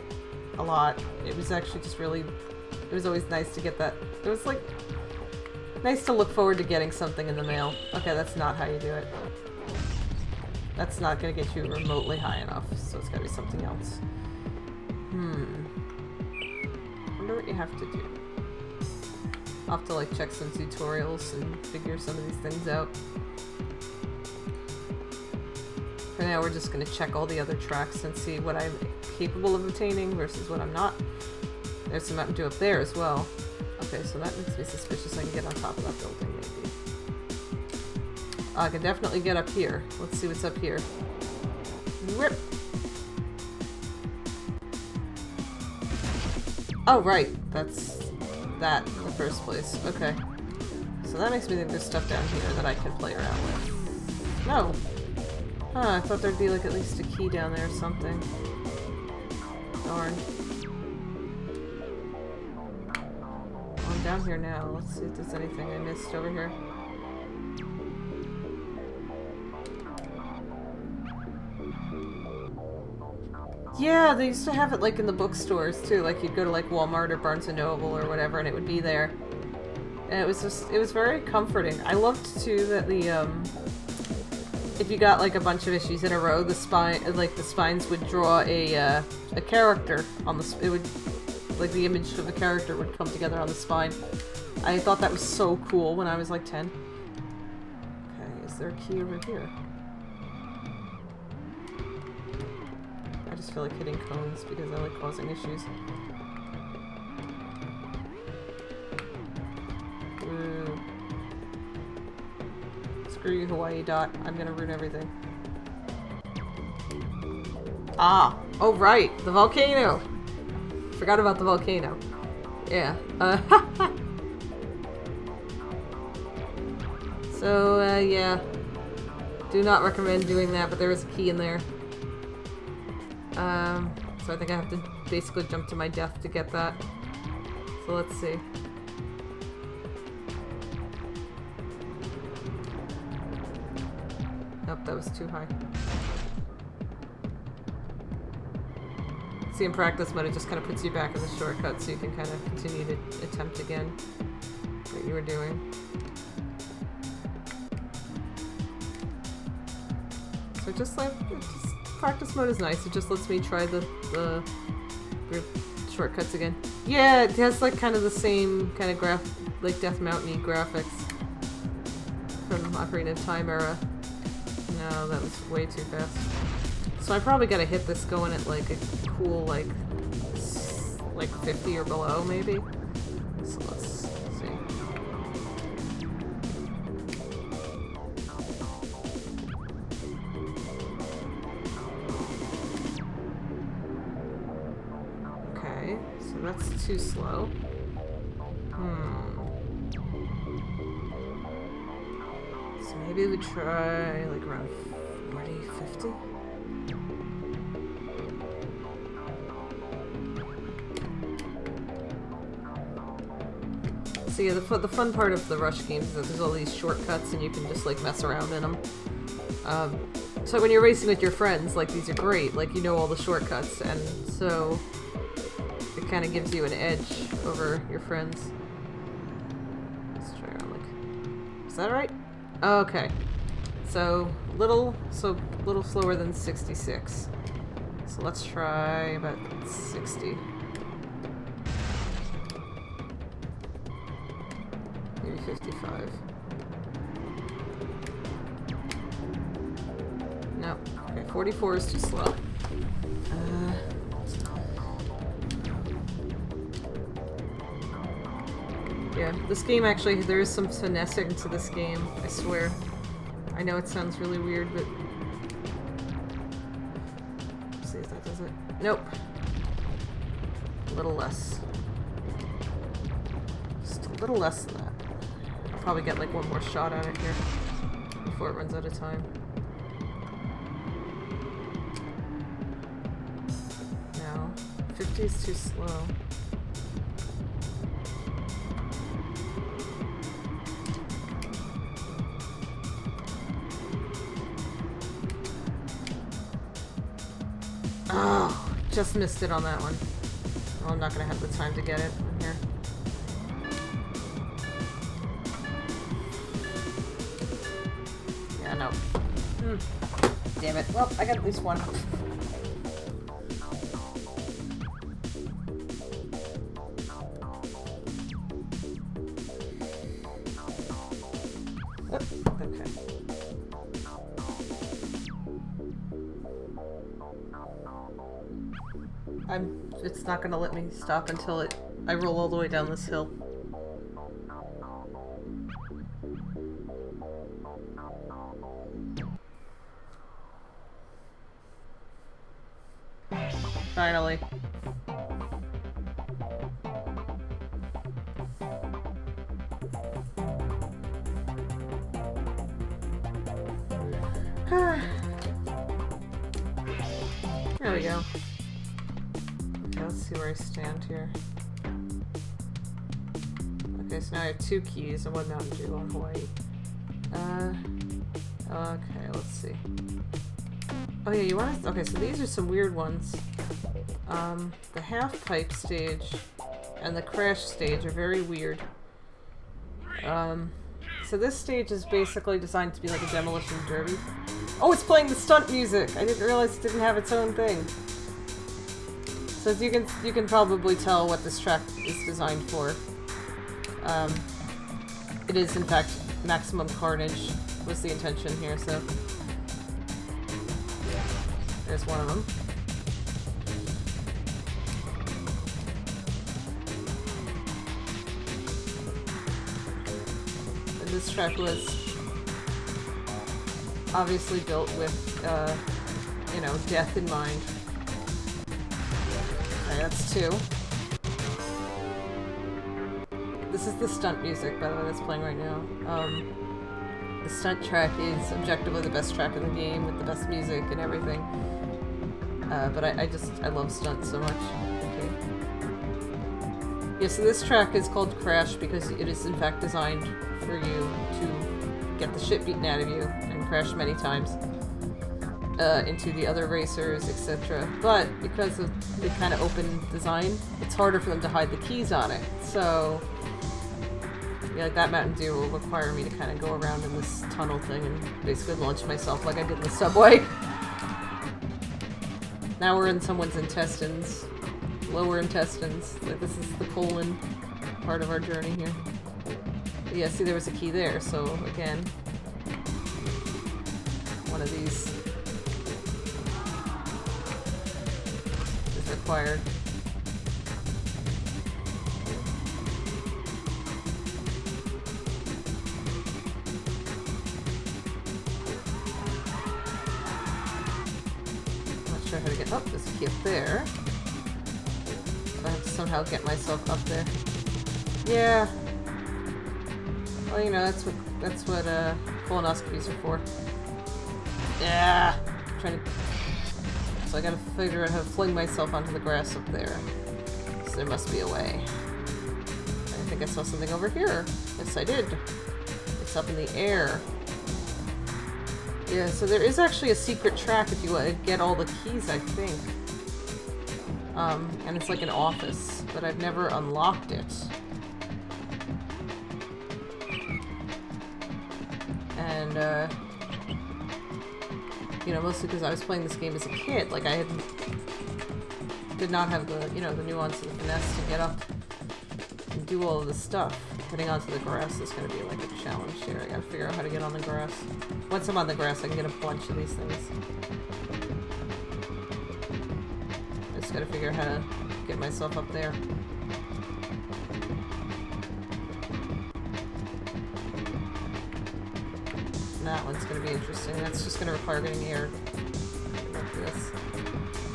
a lot. It was actually just really, it was always nice to get that. It was like, nice to look forward to getting something in the mail. Okay, that's not how you do it. That's not gonna get you remotely high enough, so it's gotta be something else. Wonder what you have to do. I'll have to like check some tutorials and figure some of these things out. For now, we're just gonna check all the other tracks and see what I'm capable of obtaining versus what I'm not. There's some Mountain Dew up there as well. Okay, so that makes me suspicious I can get on top of that building, maybe. I can definitely get up here. Let's see what's up here. Rip! Oh, right. That's that in the first place. Okay. So that makes me think there's stuff down here that I can play around with. No! Huh, I thought there'd be like at least a key down there or something. Darn. Down here now. Let's see if there's anything I missed over here. Yeah, they used to have it like in the bookstores too. Like you'd go to like Walmart or Barnes & Noble or whatever and it would be there. And it was just, it was very comforting. I loved too that the, if you got like a bunch of issues in a row, the spines would draw a character on the, it would, like the image of a character would come together on the spine. I thought that was so cool when I was like 10. Okay, is there a key over here? I just feel like hitting cones because I like causing issues. Ooh. Screw you, Hawaii Dot. I'm gonna ruin everything. Ah! Oh right! The volcano! Forgot about the volcano. Yeah. So, yeah. Do not recommend doing that, but there is a key in there. So I think I have to basically jump to my death to get that. So let's see. Nope, that was too high. See, in practice mode, it just kind of puts you back in the shortcut so you can kind of continue to attempt again what you were doing. So just like, practice mode is nice. It just lets me try the shortcuts again. Yeah, it has like kind of the same kind of like Death Mountain-y graphics from Ocarina of Time era. No, that was way too fast. So I probably gotta hit this going at like a cool like 50 or below maybe. So let's see. Okay, so that's too slow. So maybe we try like around 40, 50? So yeah, the fun part of the Rush games is that there's all these shortcuts and you can just like mess around in them. So when you're racing with your friends, like these are great, like you know all the shortcuts, and so it kind of gives you an edge over your friends. Let's try around like, is that right? Okay, so little slower than 66. So let's try about 60. Maybe 55. No. Okay, 44 is too slow. Yeah, this game actually, there is some finessing to this game, I swear. I know it sounds really weird, but... Let's see if that does it. Nope. A little less. Just a little less than that. I'll probably get like one more shot at it here before it runs out of time. No. 50 is too slow. Oh, just missed it on that one. Well, I'm not gonna have the time to get it in here. Yeah, no. Damn it. Well, I got at least one. It's not gonna let me stop until I roll all the way down this hill. Finally. There we go. Let's see where I stand here. Okay, so now I have 2 keys and 1 Mountain Dew on Hawaii. Okay, let's see. Oh yeah, you want to... Okay, so these are some weird ones. The half-pipe stage and the crash stage are very weird. So this stage is basically designed to be like a demolition derby. Oh, it's playing the stunt music! I didn't realize it didn't have its own thing. So as you can probably tell what this track is designed for. It is in fact maximum carnage was the intention here, so there's one of them. And this track was obviously built with, you know, death in mind. Okay, that's 2. This is the stunt music, by the way, that's playing right now. The stunt track is objectively the best track in the game, with the best music and everything. But I love stunts so much. Okay. Yeah, so this track is called Crash because it is in fact designed for you to get the shit beaten out of you and crash many times into the other racers, etc. But because of the kind of open design, it's harder for them to hide the keys on it. So yeah, like that Mountain Dew will require me to kind of go around in this tunnel thing and basically launch myself like I did in the subway. Now we're in someone's intestines. Lower intestines. Like this is the colon part of our journey here. But yeah, see there was a key there, so again, one of these is required. How to get up this key up there. So I have to somehow get myself up there. Yeah. Well, you know, that's what colonoscopies are for. Yeah. I'm trying to. So I gotta figure out how to fling myself onto the grass up there. So there must be a way. I think I saw something over here. Yes, I did. It's up in the air. Yeah, so there is actually a secret track if you want to get all the keys, I think. And it's like an office, but I've never unlocked it. And, you know, mostly because I was playing this game as a kid. Like, I did not have the, you know, the nuance and the finesse to get up and do all of this stuff. Getting onto the grass is going to be like a challenge here. I gotta figure out how to get on the grass. Once I'm on the grass, I can get a bunch of these things. I just gotta figure out how to get myself up there. And that one's gonna be interesting. That's just gonna require getting air like this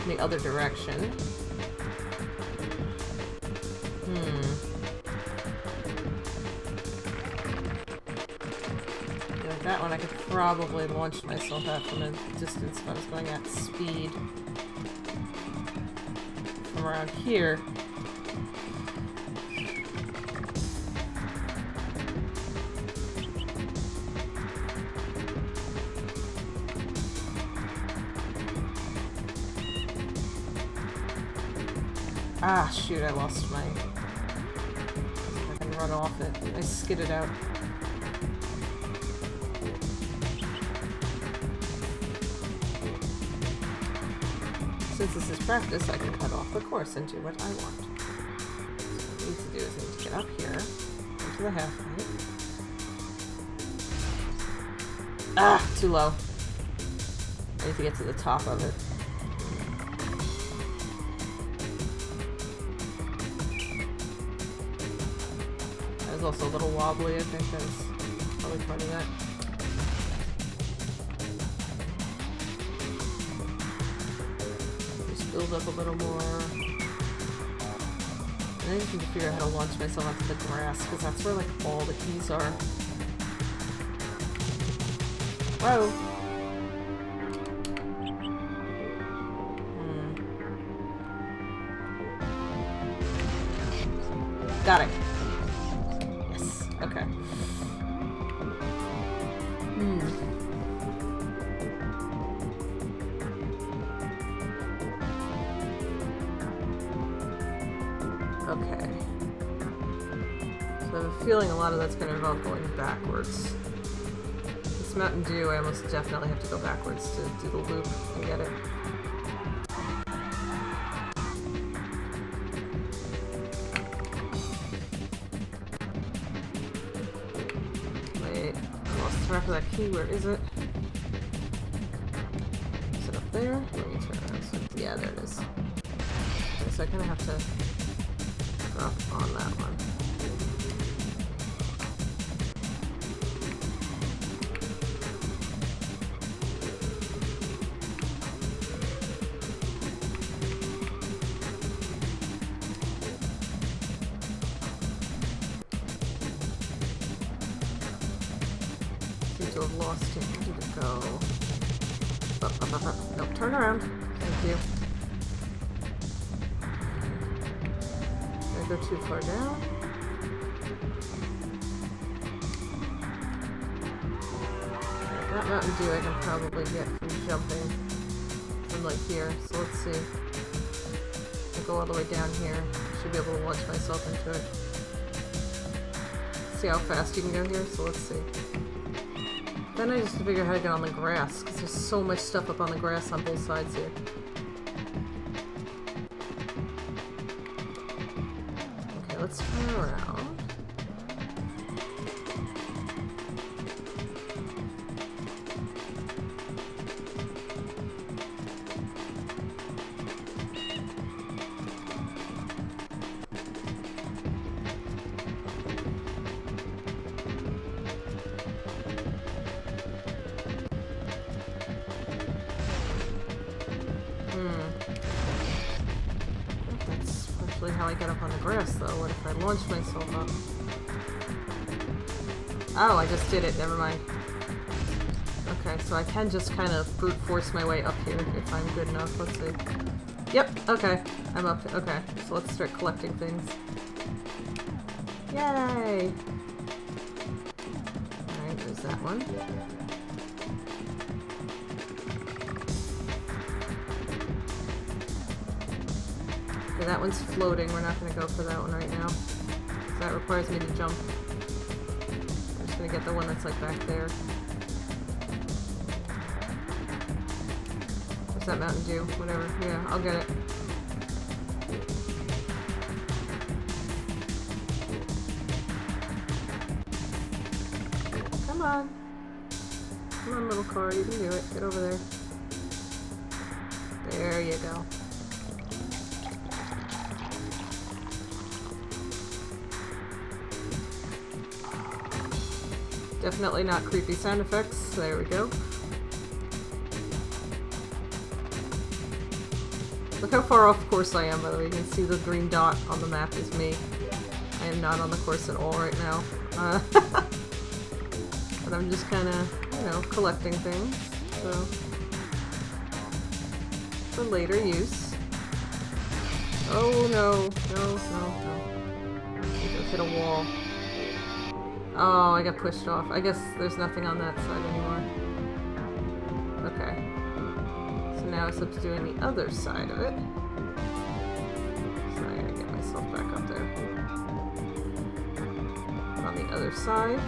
in the other direction. That one I could probably launch myself at from a distance if I was going at speed. From around here. Ah, shoot, I lost my... I can run off it. I skidded out. Since this is practice, I can cut off the course and do what I want. So what I need to do is I need to get up here, into the halfway. Ah! Too low. I need to get to the top of it. That was also a little wobbly, I think that's probably part of that. Build up a little more. And I just need to figure out how to launch myself onto the grass, because that's where, like, all the keys are. Whoa! Got it. Yes. Okay. Okay. So I have a feeling a lot of that's going to involve going backwards. This Mountain Dew, I almost definitely have to go backwards to do the loop and get it. Wait, I lost track of that key. Where is it? Is it up there? Let me turn around. So, yeah, there it is. Okay, so I kind of have to drop on that one. Seem to have lost it. Where did it go? Nope, turn around. Thank you. Go too far down. That Mountain Dew I can probably get from jumping from like here. So let's see. I'll go all the way down here. Should be able to launch myself into it. See how fast you can go here? So let's see. Then I just have to figure out how to get on the grass, because there's so much stuff up on the grass on both sides here. Let's turn around. That's actually how I get up on the grass, though. What if I launch myself up? Oh, I just did it. Never mind. Okay, so I can just kind of brute force my way up here if I'm good enough. Let's see. Yep, okay. I'm up. Okay, so let's start collecting things. Yay! Alright, there's that one. Okay, that one's floating. We're not going to go for that one right now. That requires me to jump. I'm just going to get the one that's like back there. What's that Mountain Dew? Whatever. Yeah, I'll get it. Come on. Come on, little car. You can do it. Get over there. There you go. Definitely not creepy sound effects. There we go. Look how far off course I am, by the way. You can see the green dot on the map is me. I am not on the course at all right now. But I'm just kind of, you know, collecting things. So, for later use. Oh no, no, no, no. I think I've hit a wall. Oh, I got pushed off. I guess there's nothing on that side anymore. Okay. So now it's up to doing the other side of it. So I gotta get myself back up there. On the other side.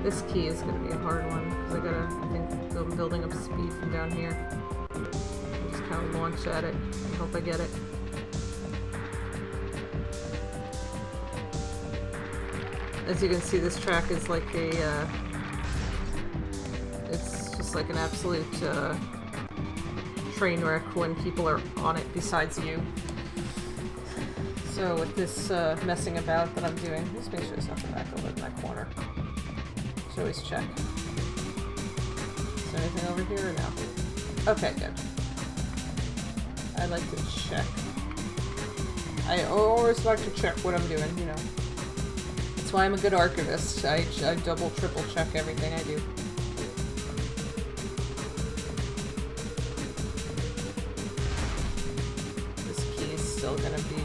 This key is gonna be a hard one, because I gotta, I think, I'm building up speed from down here. Just kind of launch at it and hope I get it. As you can see, this track is like a, it's just like an absolute train wreck when people are on it besides you. So with this messing about that I'm doing, let's make sure there's nothing back over in that corner. Should always check. Is there anything over here or no? Okay, good. I like to check. I always like to check what I'm doing, you know. That's why I'm a good archivist. I double, triple check everything I do. This key is still gonna be...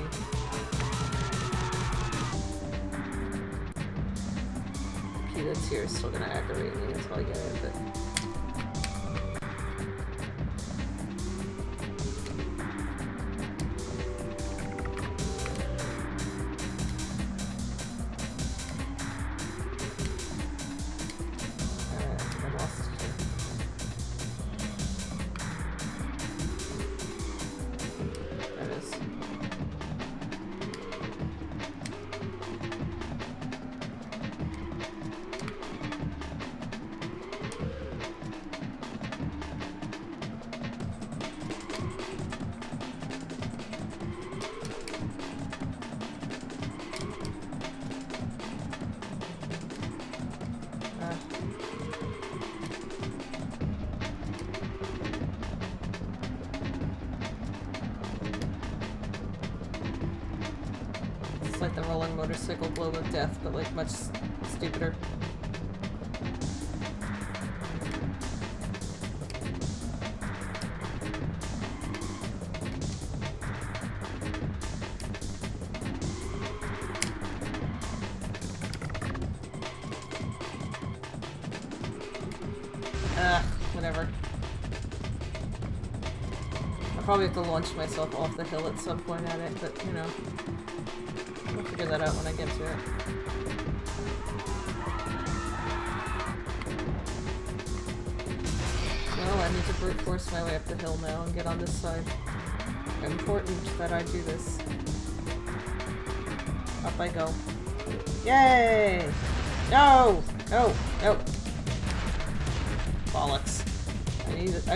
The key that's here is still gonna aggravate me until I get it, but... It's like the rolling motorcycle globe of death, but like much stupider. Whatever. I'll probably have to launch myself off the hill at some point at it, but you know. I'll figure that out when I get to it. Well, I need to brute force my way up the hill now and get on this side. Important that I do this. Up I go. Yay! No! No! No! Bollocks. I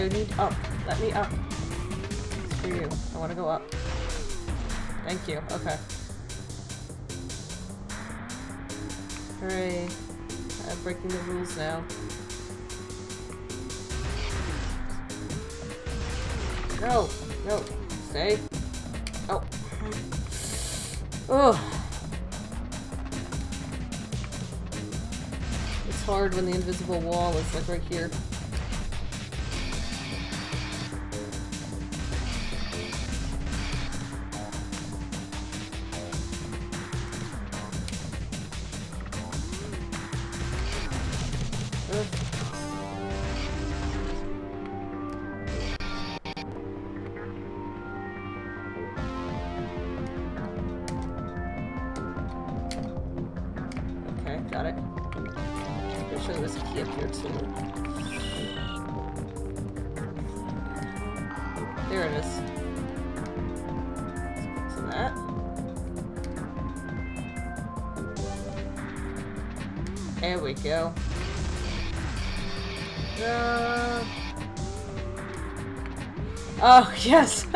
need up. Let me up. Screw you. I want to go up. Thank you. Okay. Hooray. I'm breaking the rules now. No! No! Stay! Oh! Ugh! It's hard when the invisible wall is like right here. Got it. Pretty sure there was a key up here too. There it is. So that. There we go. Oh, yes!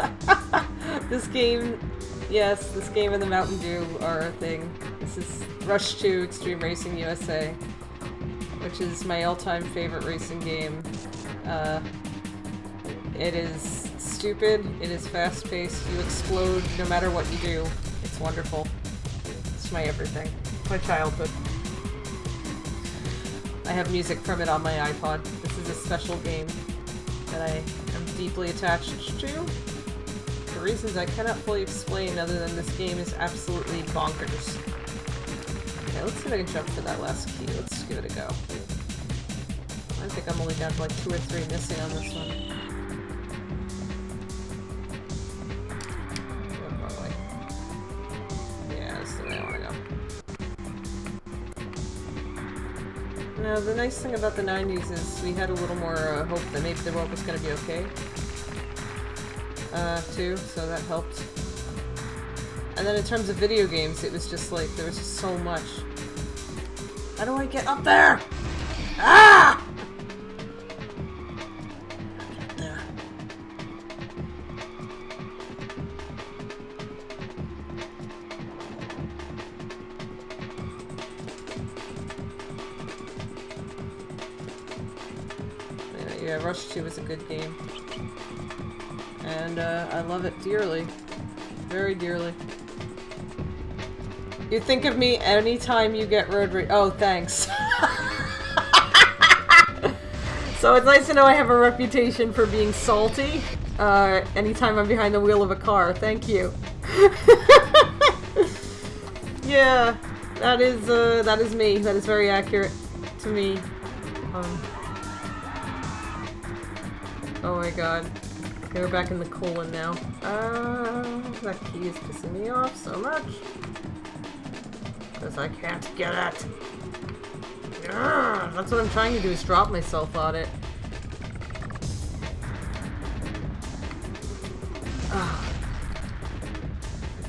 This game, yes, this game and the Mountain Dew are a thing. This is Rush 2 Extreme Racing USA, which is my all-time favorite racing game. It is stupid, it is fast-paced, you explode no matter what you do. It's wonderful. It's my everything. My childhood. I have music from it on my iPod. This is a special game that I am deeply attached to. For reasons I cannot fully explain other than this game is absolutely bonkers. Okay, let's see if I can jump for that last key. Let's give it a go. I think I'm only down to like 2 or 3 missing on this one. Yeah, that's the way I want to go. Now, the nice thing about the 90s is we had a little more hope that maybe the world was going to be okay. Too, so that helped. And then in terms of video games, it was just like, there was just so much. How do I get up there? Ah! Get there. Yeah, Rush 2 was a good game. And I love it dearly. Very dearly. You think of me anytime you get road rage. Oh, thanks. So it's nice to know I have a reputation for being salty anytime I'm behind the wheel of a car. Thank you. Yeah, that is me. That is very accurate to me. Oh my god. Okay, we're back in the colon now. That key is pissing me off so much. Because I can't get it. That's what I'm trying to do, is drop myself on it.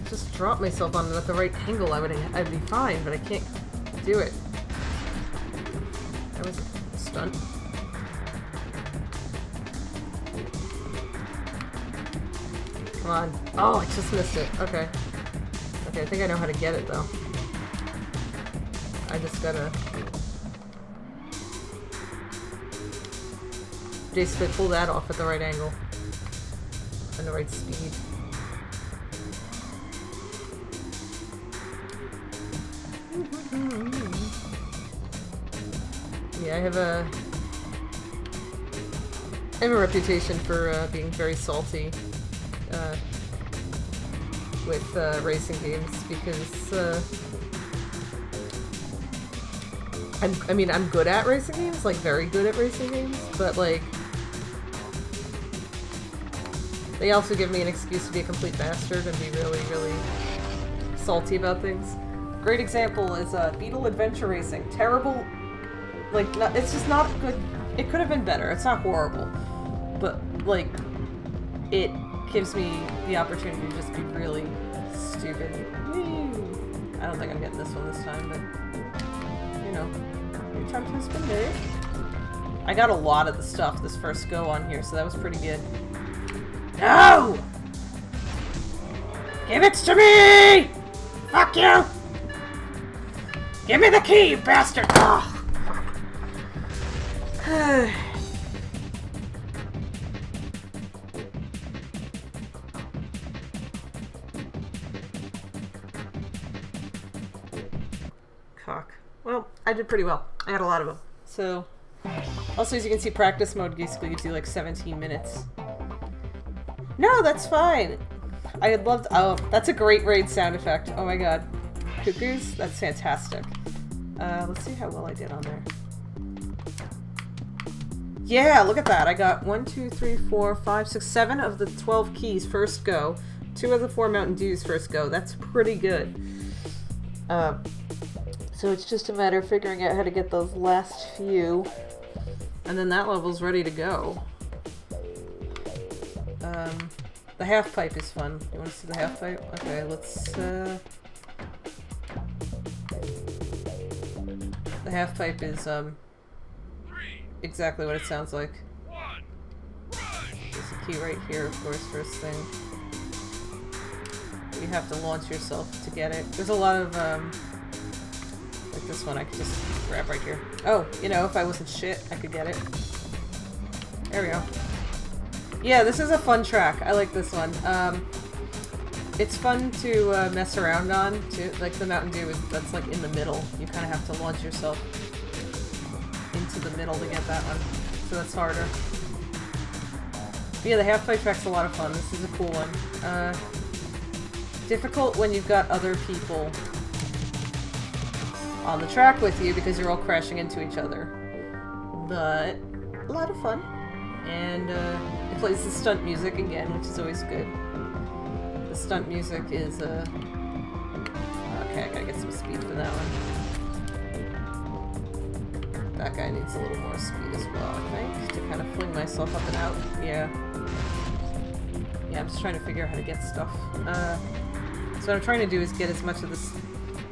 Just drop myself on it at the right angle, I'd be fine, but I can't do it. That was a stunt. Come on. Oh, I just missed it. Okay. Okay, I think I know how to get it, though. I just gotta... basically pull that off at the right angle. And the right speed. Yeah, I have a reputation for being very salty. With racing games, because I'm good at racing games, like very good at racing games, but like they also give me an excuse to be a complete bastard and be really, really salty about things. Great example is Beetle Adventure Racing. Terrible, like it's just not good. It could have been better. It's not horrible, but like it gives me the opportunity to just be really stupid. I don't think I'm getting this one this time, but you know, your attempt has been made. I got a lot of the stuff this first go on here, so that was pretty good. No! Give it to me! Fuck you! Give me the key, you bastard! Oh. Cock. Well, I did pretty well. I had a lot of them. So, also as you can see, practice mode basically gives you like 17 minutes. No, that's fine. I had loved. Oh, that's a great raid sound effect. Oh my god. Cuckoos? That's fantastic. Let's see how well I did on there. Yeah, look at that. I got 1, 2, 3, 4, 5, 6, 7 of the 12 keys first go. 2 of the 4 Mountain Dews first go. That's pretty good. So So it's just a matter of figuring out how to get those last few. And then that level's ready to go. The half pipe is fun. You want to see the half pipe? Okay, let's, The half pipe is, exactly what it sounds like. There's a key right here, of course, first thing. You have to launch yourself to get it. There's a lot of, like this one I could just grab right here. Oh, you know, if I wasn't shit, I could get it. There we go. Yeah, this is a fun track. I like this one. It's fun to mess around on, too. Like the Mountain Dew, that's like in the middle. You kind of have to launch yourself into the middle to get that one. So that's harder. But yeah, the half-pipe track's a lot of fun. This is a cool one. Difficult when you've got other people on the track with you because you're all crashing into each other. But a lot of fun. And it plays the stunt music again, which is always good. The stunt music is, okay, I gotta get some speed for that one. That guy needs a little more speed as well, I think, to kind of fling myself up and out. Yeah. Yeah, I'm just trying to figure out how to get stuff. So what I'm trying to do is get as much of this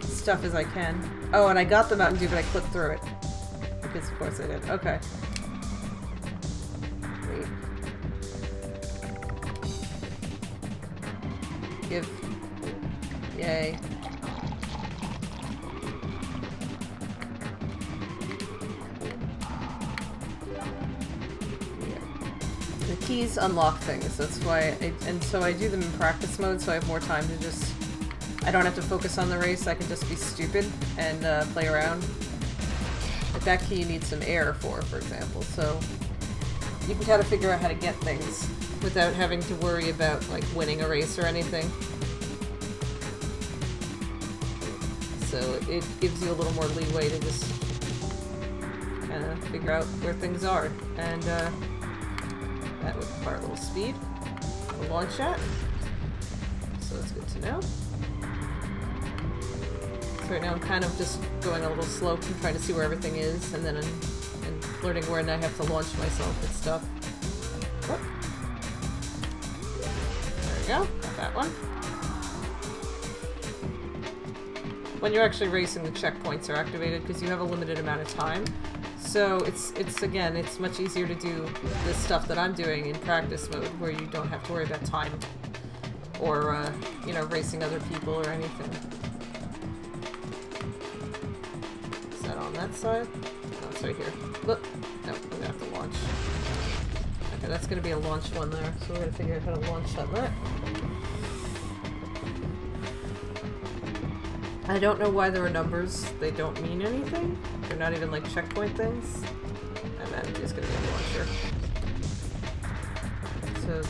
stuff as I can. Oh, and I got the Mountain Dew, but I clipped through it. Because of course I did. Okay. Wait. Give. Yay. The keys unlock things, that's why and so I do them in practice mode, so I have more time to just, I don't have to focus on the race, I can just be stupid and play around. Like that key you need some air for example, so you can kind of figure out how to get things without having to worry about like winning a race or anything. So it gives you a little more leeway to just kind of figure out where things are, and that would require a little speed. A launch shot. So that's good to know. So right now I'm kind of just going a little slow and trying to see where everything is, and then and learning where I have to launch myself and stuff. Whoop. There we go. Got that one. When you're actually racing, the checkpoints are activated because you have a limited amount of time. So it's again, it's much easier to do this stuff that I'm doing in practice mode, where you don't have to worry about time or you know, racing other people or anything. Is that on that side? No, it's right here. Look, no, we're gonna have to launch. Okay, that's gonna be a launch one there, so we're gonna figure out how to launch that. I don't know why there are numbers. They don't mean anything. They're not even like checkpoint things. And then it's gonna be a launcher. So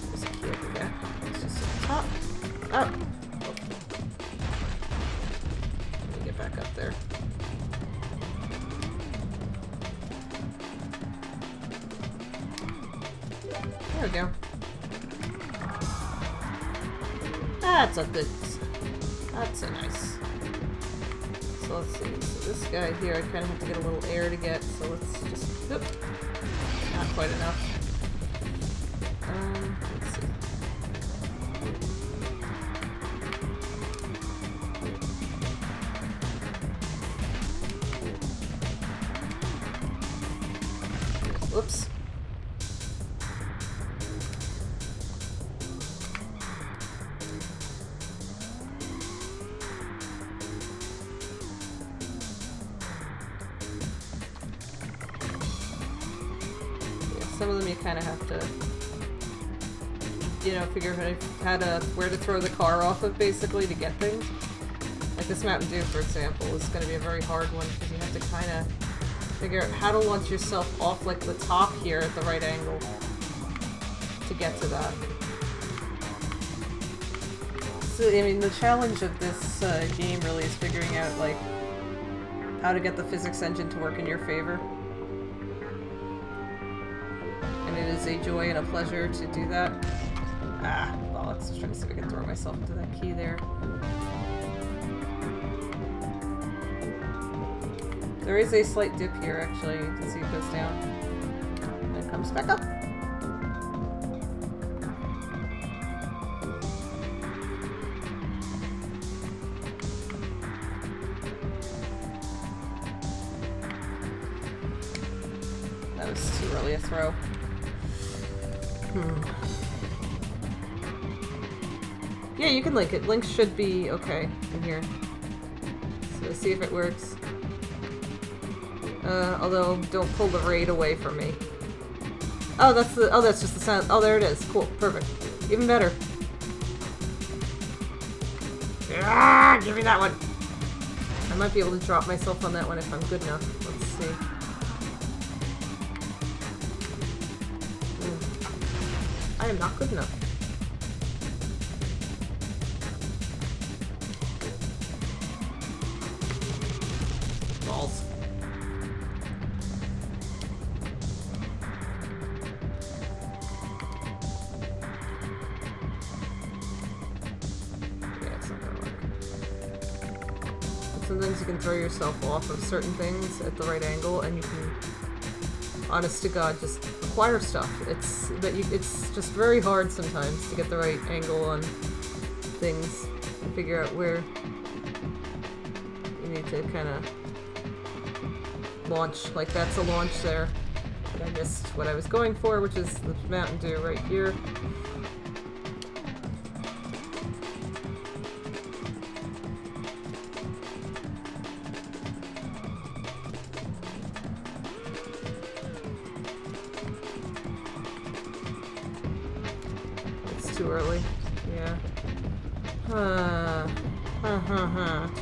there's a key over there. It's just at the top. Up. Let me get back up there. There we go. That's a good. That's a nice. So let's see. So this guy here, I kind of have to get a little air to get. So let's just. Oop. Not quite enough. Let's see. Whoops. Some of them you kind of have to, you know, figure out where to throw the car off of, basically, to get things. Like this Mountain Dew, for example, is going to be a very hard one, because you have to kind of figure out how to launch yourself off, like, the top here at the right angle to get to that. So, I mean, the challenge of this game really is figuring out, like, how to get the physics engine to work in your favor. I and it is a joy and a pleasure to do that. Ah, bollocks. Just trying to see if I can throw myself into that key there. There is a slight dip here, actually. You can see it goes down. And it comes back up. That was too early a throw. Yeah, you can link it. Links should be okay in here. So let's see if it works. Although, don't pull the raid away from me. Oh, that's just the sound. Oh, there it is. Cool. Perfect. Even better. Ah, give me that one. I might be able to drop myself on that one if I'm good enough. Let's see. I am not good enough. Balls. Sometimes you can throw yourself off of certain things at the right angle, and you can, honest to God, just acquire stuff. It's just very hard sometimes to get the right angle on things and figure out where you need to kind of launch. Like that's a launch there. But I missed what I was going for, which is the Mountain Dew right here. Too early. Yeah.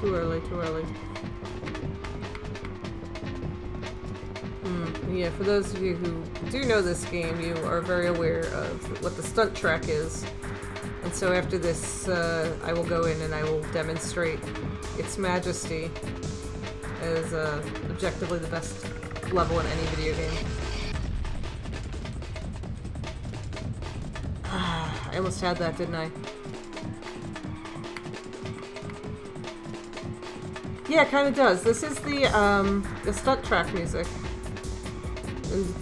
Too early. Yeah, for those of you who do know this game, you are very aware of what the stunt track is. And so after this, I will go in and I will demonstrate its majesty as objectively the best level in any video game. I almost had that, didn't I? Yeah, it kind of does. This is the stunt track music.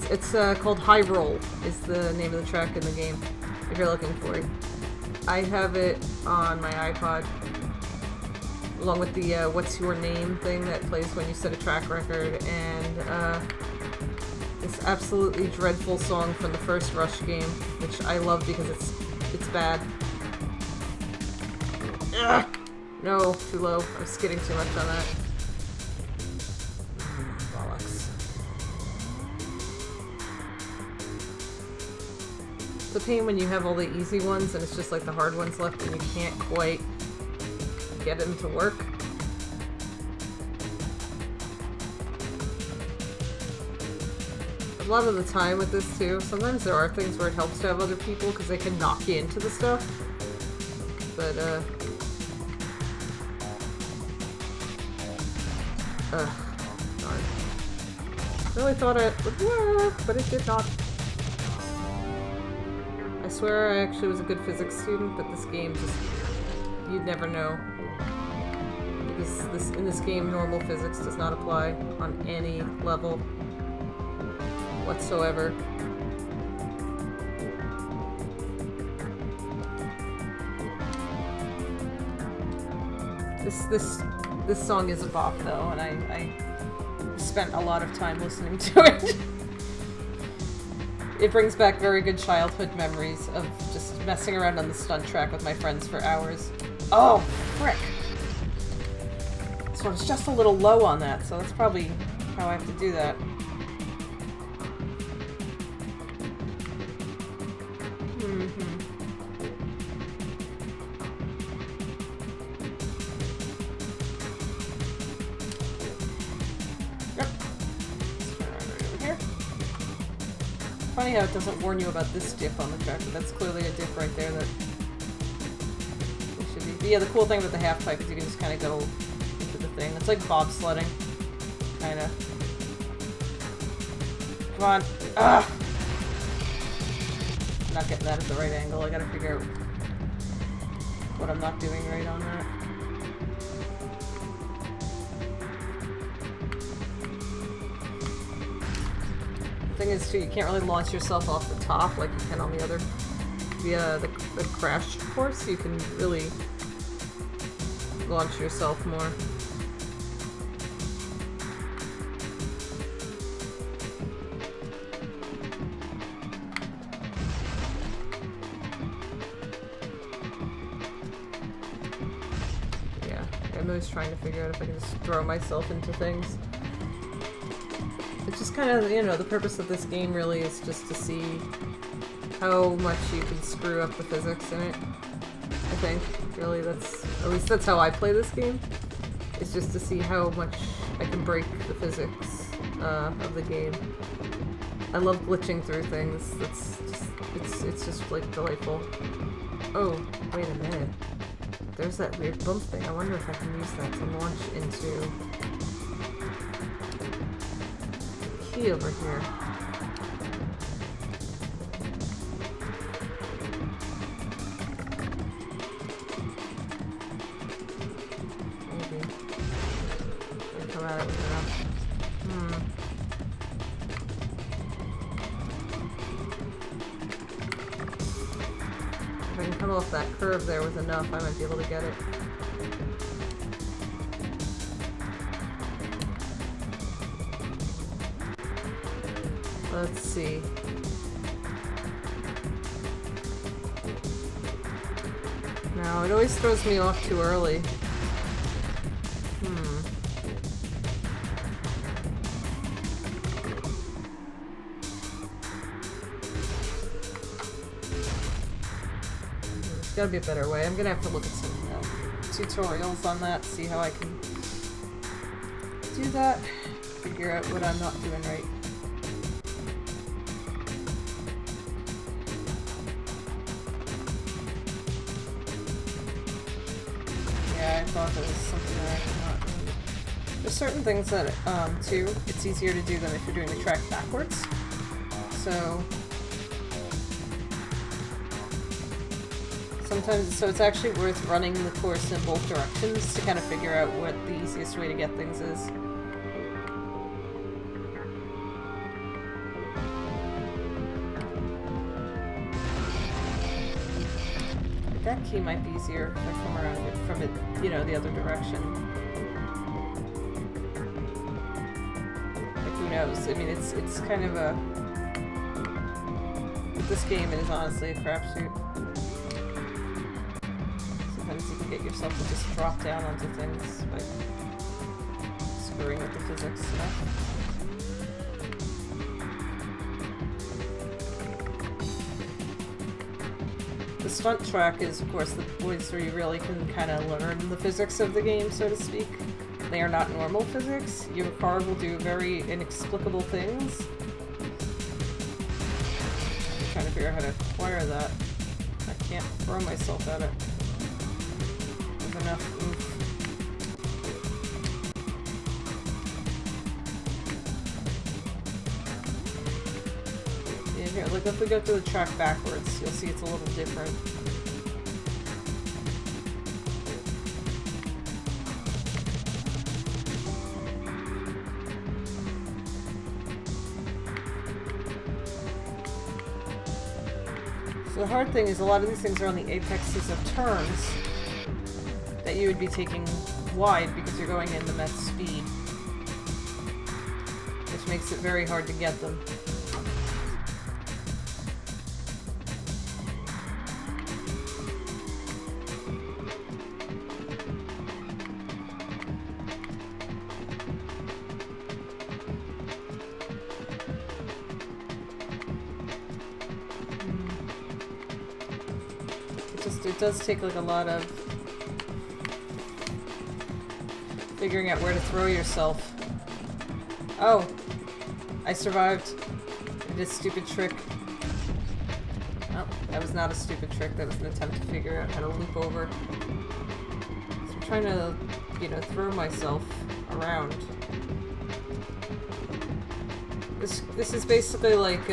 It's called High Roll, is the name of the track in the game, if you're looking for it. I have it on my iPod, along with the What's Your Name thing that plays when you set a track record, and this absolutely dreadful song from the first Rush game, which I love because it's bad. Ugh! No, too low. I'm skidding too much on that. Bollocks. It's a pain when you have all the easy ones and it's just like the hard ones left and you can't quite get them to work. A lot of the time with this too, sometimes there are things where it helps to have other people because they can knock you into the stuff. But, darn. I really thought it would work, but it did not. I swear I actually was a good physics student, but this game just, you'd never know. Because in this game, normal physics does not apply on any level whatsoever. This song is a bop though, and I spent a lot of time listening to it. It brings back very good childhood memories of just messing around on the stunt track with my friends for hours. Oh, frick! So I was just a little low on that, so that's probably how I have to do that. Funny how it doesn't warn you about this dip on the track, but that's clearly a dip right there that it should be. But yeah, the cool thing about the half pipe is you can just kind of go into the thing. It's like bobsledding, kind of. Come on. Ugh! not getting that at the right angle. I gotta figure out what I'm not doing right on that. The thing is, too, you can't really launch yourself off the top like you can on the other, via the crash course. You can really launch yourself more. I'm always trying to figure out if I can just throw myself into things. It's just kind of, you know, the purpose of this game really is just to see how much you can screw up the physics in it. I think, really, at least that's how I play this game. It's just to see how much I can break the physics of the game. I love glitching through things. It's just like delightful. Oh, wait a minute. There's that weird bump thing. I wonder if I can use that to launch into the key over here. Maybe. I'll come at it with enough. If I can come off that curve there with enough, I might be able to get it. Let's see. No, it always throws me off too early. There's gotta be a better way. I'm gonna have to look at some tutorials on that, see how I can do that. Figure out what I'm not doing right. Yeah, I thought there was something that I could not do. There's certain things that, too, it's easier to do them if you're doing the track backwards. So sometimes, so it's actually worth running the course in both directions to kind of figure out what the easiest way to get things is. That key might be easier if I come around it from it, you know, the other direction. Like, who knows? I mean, it's kind of a... With this game, it is honestly a crapshoot. Sometimes you can get yourself to just drop down onto things by screwing with the physics stuff. The stunt track is, of course, the points where you really can kind of learn the physics of the game, so to speak. They are not normal physics. Your car will do very inexplicable things. I'm trying to figure out how to acquire that. I can't throw myself at it with enough oomph. Here, look, if we go through the track backwards, you'll see it's a little different. So the hard thing is a lot of these things are on the apexes of turns that you would be taking wide because you're going in them at speed, which makes it very hard to get them. It does take like a lot of figuring out where to throw yourself. Oh, I survived. I did a stupid trick. Oh, that was not a stupid trick. That was an attempt to figure out how to loop over. So I'm trying to, you know, throw myself around. This is basically like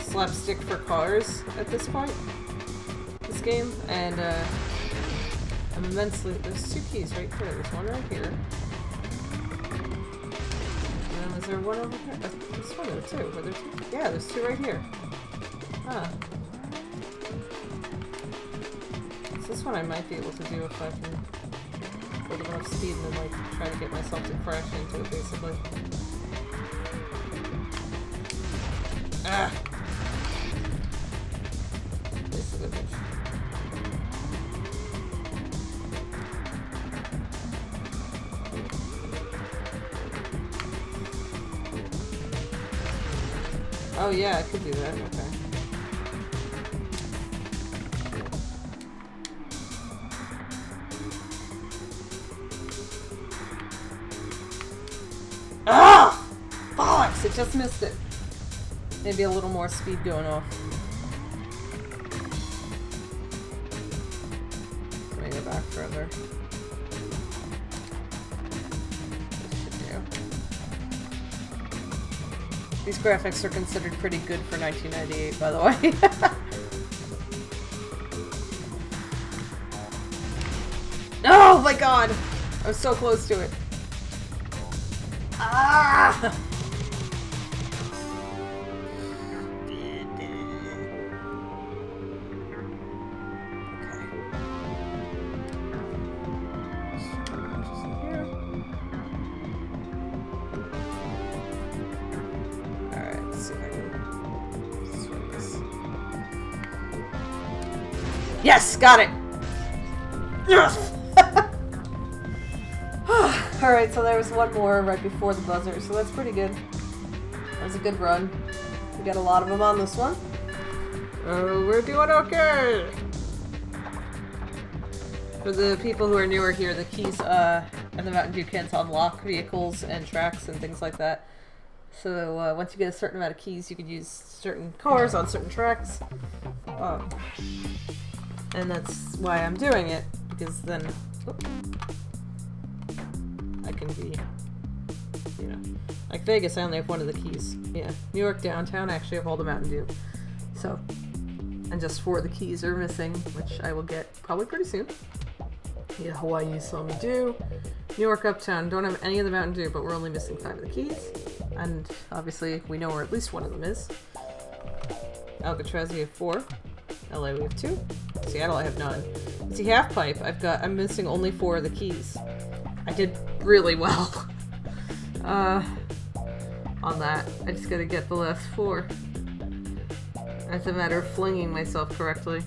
slapstick for cars at this point. This game, and I'm immensely. There's 2 keys right here. There's one right here. And then is there one over here? There's one there too. Were there 2? Yeah, there's 2 right here. Huh. So this one I might be able to do if I can build enough speed and then like try to get myself to crash into it basically. Ah! This is a bitch. Oh yeah, I could do that, okay. Ah! Bollocks! It just missed it. Maybe a little more speed going off. Let me go back further. This should do. These graphics are considered pretty good for 1998, by the way. Oh my god! I was so close to it. Ah! Yes! Got it! Yes! Alright, so there was one more right before the buzzer, so that's pretty good. That was a good run. We got a lot of them on this one. We're doing okay! For the people who are newer here, the keys and the Mountain Dew cans unlock vehicles and tracks and things like that. So once you get a certain amount of keys, you can use certain cars on certain tracks. And that's why I'm doing it, because then I can be, you know, like Vegas, I only have one of the keys. Yeah, New York downtown, I actually have all the Mountain Dew. So, and just 4 of the keys are missing, which I will get probably pretty soon. Yeah, Hawaii, saw me do. New York uptown, don't have any of the Mountain Dew, but we're only missing 5 of the keys. And obviously, we know where at least one of them is. Alcatraz, we have 4. LA, we have 2. Seattle, I have none. See, Half Pipe, I'm missing only 4 of the keys. I did really well. On that. I just gotta get the last 4. It's a matter of flinging myself correctly.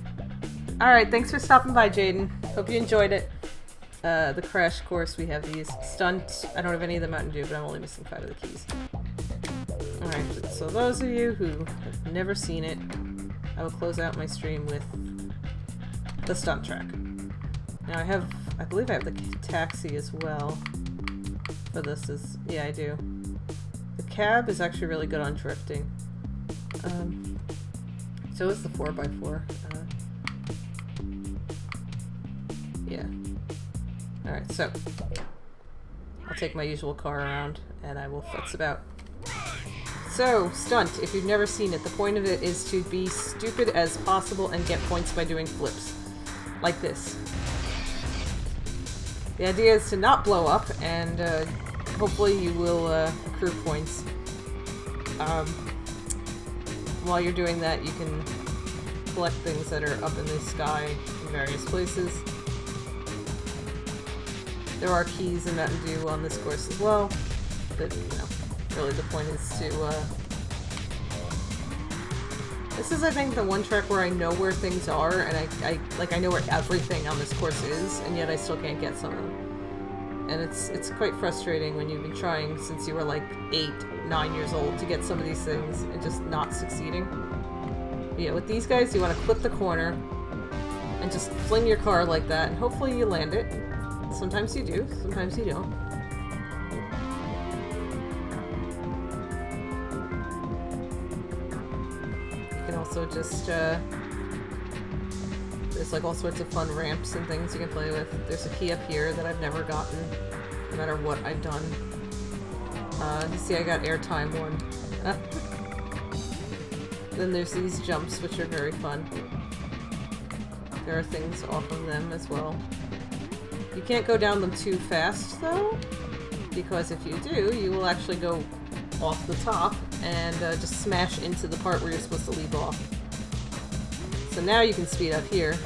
Alright, thanks for stopping by, Jaden. Hope you enjoyed it. The Crash Course, we have these. Stunt, I don't have any of the Mountain Dew, but I'm only missing 5 of the keys. Alright, so those of you who have never seen it, I will close out my stream with the stunt track. Now I believe I have the taxi as well. For this is, yeah, I do. The cab is actually really good on drifting. So is the 4x4. Yeah. Alright, so I'll take my usual car around and I will futz about. So, stunt, if you've never seen it, the point of it is to be stupid as possible and get points by doing flips. Like this. The idea is to not blow up, and hopefully you will accrue points. While you're doing that, you can collect things that are up in the sky in various places. There are keys in Mountain Dew on this course as well, but, you know, really the point is to, this is, I think, the one track where I know where things are, and I know where everything on this course is, and yet I still can't get some of them. And it's quite frustrating when you've been trying since you were like 8, 9 years old to get some of these things and just not succeeding. But yeah, with these guys, you want to clip the corner and just fling your car like that, and hopefully you land it. Sometimes you do, sometimes you don't. You can also just, there's like all sorts of fun ramps and things you can play with. There's a key up here that I've never gotten, no matter what I've done. You see I got airtime one. Then there's these jumps, which are very fun. There are things off of them as well. You can't go down them too fast, though, because if you do, you will actually go off the top and just smash into the part where you're supposed to leave off. So now you can speed up here,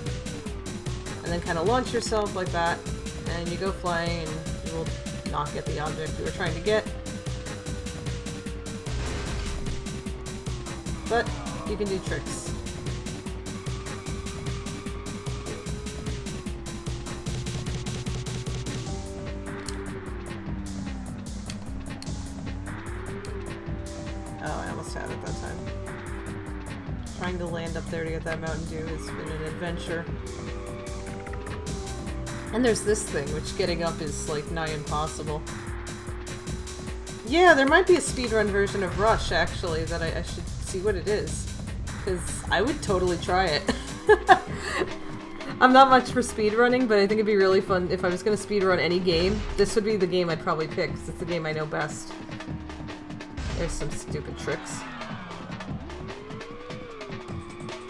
and then kind of launch yourself like that, and you go flying, and you will not get the object you were trying to get. But you can do tricks. Oh, I almost had it that time. Trying to land up there to get that Mountain Dew has been an adventure. And there's this thing, which getting up is like nigh impossible. Yeah, there might be a speedrun version of Rush, actually, that I should see what it is. Because I would totally try it. I'm not much for speedrunning, but I think it'd be really fun if I was going to speedrun any game. This would be the game I'd probably pick, because it's the game I know best. There's some stupid tricks.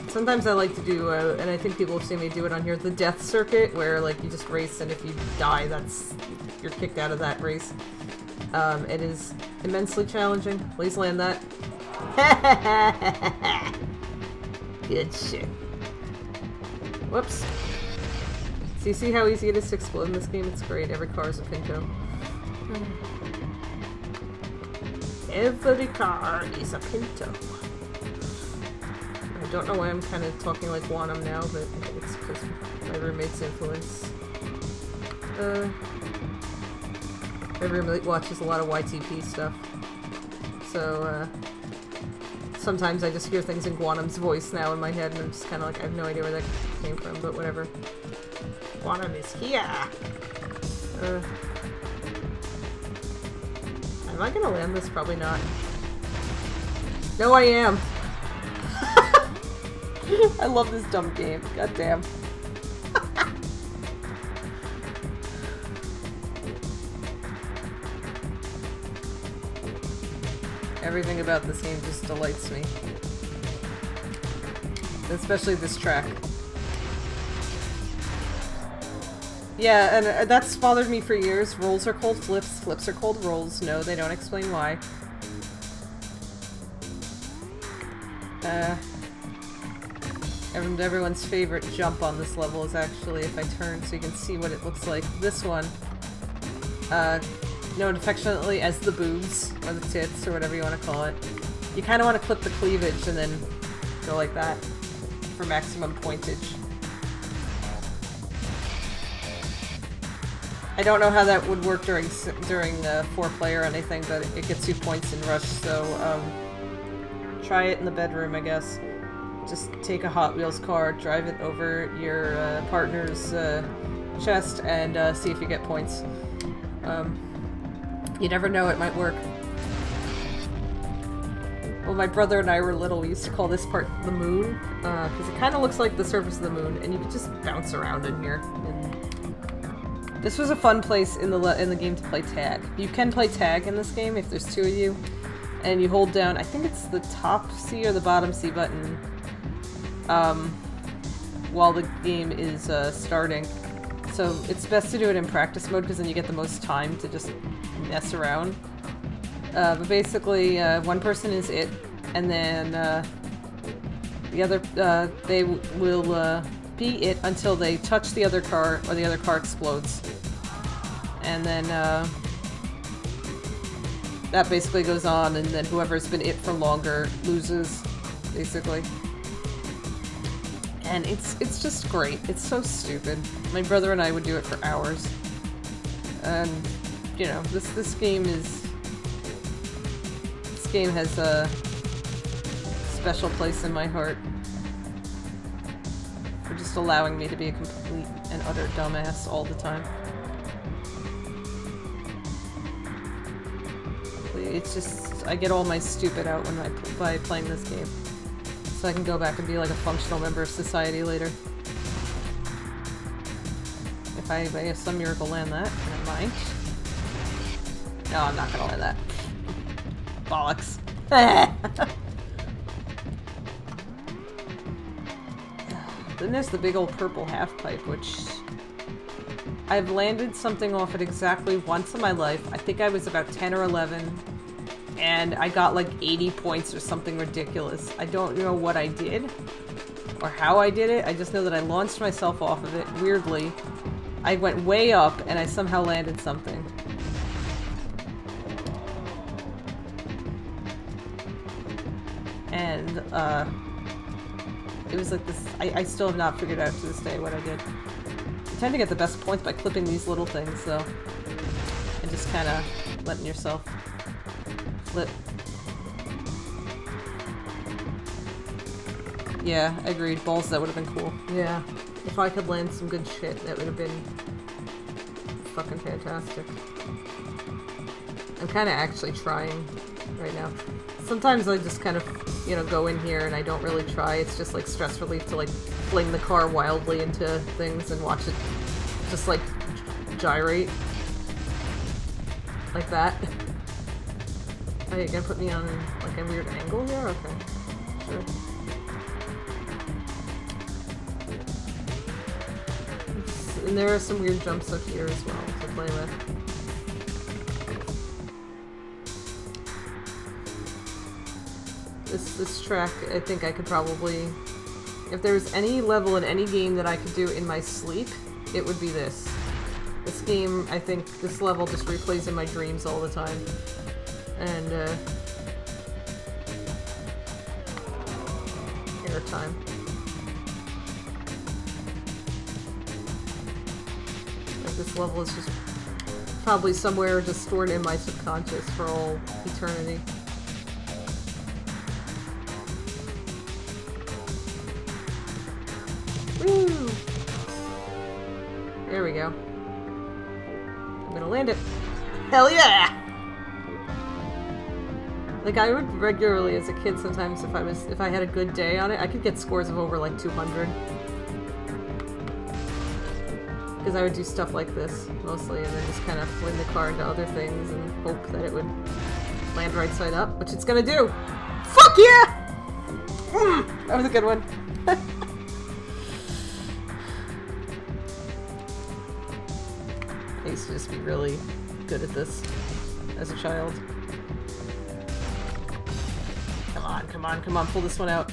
Sometimes I like to do, and I think people have seen me do it on here, the death circuit, where like you just race, and if you die, you're kicked out of that race. It is immensely challenging. Please land that. Good shit. Whoops. So you see how easy it is to explode in this game? It's great. Every car is a Pinto. Every car is a Pinto. I don't know why I'm kind of talking like Wanham now, but it's because my roommate's influence. My roommate watches a lot of YTP stuff. So, sometimes I just hear things in Guanam's voice now in my head, and I'm just kind of like, I have no idea where that came from, but whatever. Guanam is here! Am I gonna land this? Probably not. No, I am! I love this dumb game. God damn. Everything about this game just delights me. Especially this track. Yeah, and that's bothered me for years. Rolls are called flips, flips are called rolls. No, they don't explain why. And everyone's favorite jump on this level is actually if I turn so you can see what it looks like. This one, known affectionately as the boobs, or the tits, or whatever you want to call it. You kind of want to clip the cleavage and then go like that for maximum pointage. I don't know how that would work during 4-player or anything, but it gets you points in Rush, so try it in the bedroom, I guess. Just take a Hot Wheels car, drive it over your partner's chest, and see if you get points. You never know, it might work. Well, my brother and I were little, we used to call this part the moon, because it kind of looks like the surface of the moon, and you could just bounce around in here. And this was a fun place in the game to play tag. You can play tag in this game if there's 2 of you, and you hold down, I think it's the top C or the bottom C button, while the game is starting. So it's best to do it in practice mode because then you get the most time to just mess around. But basically, one person is it, and then the other, they will be it until they touch the other car or the other car explodes. And then that basically goes on, and then whoever's been it for longer loses, basically. And it's just great. It's so stupid. My brother and I would do it for hours. And, you know, this game has a special place in my heart for just allowing me to be a complete and utter dumbass all the time. It's just, I get all my stupid out by playing this game. So I can go back and be like a functional member of society later. If I by some miracle land that, and I might. No, I'm not gonna land that. Bollocks. Then there's the big old purple half pipe, which I've landed something off it exactly once in my life. I think I was about 10 or 11, and I got like 80 points or something ridiculous. I don't know what I did or how I did it. I just know that I launched myself off of it weirdly. I went way up and I somehow landed something. And it was like this. I still have not figured out to this day what I did. You tend to get the best points by clipping these little things, though, and just kind of letting yourself flip. Yeah, agreed. Balls, that would have been cool. Yeah, if I could land some good shit, that would have been fucking fantastic. I'm kind of actually trying right now. Sometimes I just kind of, you know, go in here and I don't really try. It's just like stress relief to like fling the car wildly into things and watch it just like gyrate. Like that. Are you gonna put me on like a weird angle here? Okay. Sure. And there are some weird jumps up here as well to play with. This track, I think I could probably... If there was any level in any game that I could do in my sleep, it would be this. This game, I think, this level just replays in my dreams all the time. And, airtime. Like, this level is just probably somewhere just stored in my subconscious for all eternity. Woo! There we go. I'm gonna land it. Hell yeah! Like, I would regularly, as a kid, sometimes if I had a good day on it, I could get scores of over like 200. Because I would do stuff like this, mostly, and then just kind of fling the car into other things and hope that it would land right side up, which it's gonna do! Fuck yeah! That was a good one. I used to just be really good at this as a child. Come on, come on, come on, pull this one out.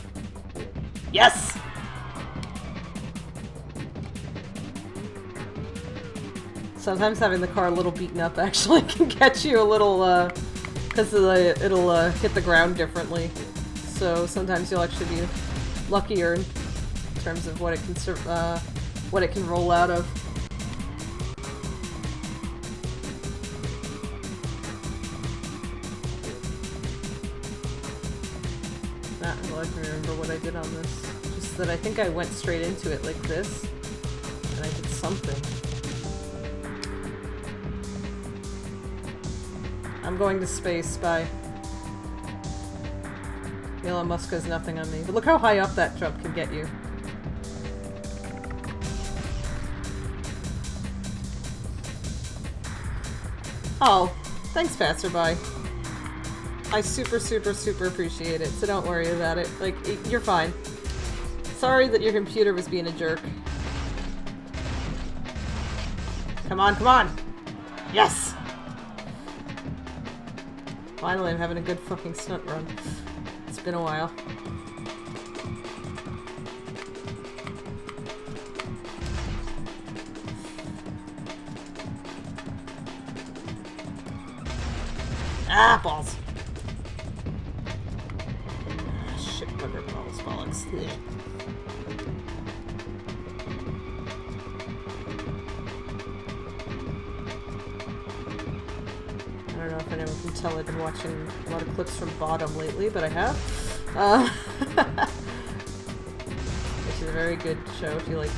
Yes! Sometimes having the car a little beaten up actually can get you a little, because it'll hit the ground differently. So sometimes you'll actually be luckier in terms of what it can roll out of. I can remember what I did on this. Just that I think I went straight into it like this, and I did something. I'm going to space, bye. Elon Musk has nothing on me. But look how high up that jump can get you. Oh, thanks, Passerby. I super, super, super appreciate it, so don't worry about it. Like, you're fine. Sorry that your computer was being a jerk. Come on, come on! Yes! Finally, I'm having a good fucking stunt run. It's been a while. Ah, balls! Shit, bugger balls, bollocks. Ugh. I don't know if anyone can tell I've been watching a lot of clips from Bottom lately, but I have. Which is a very good show if you like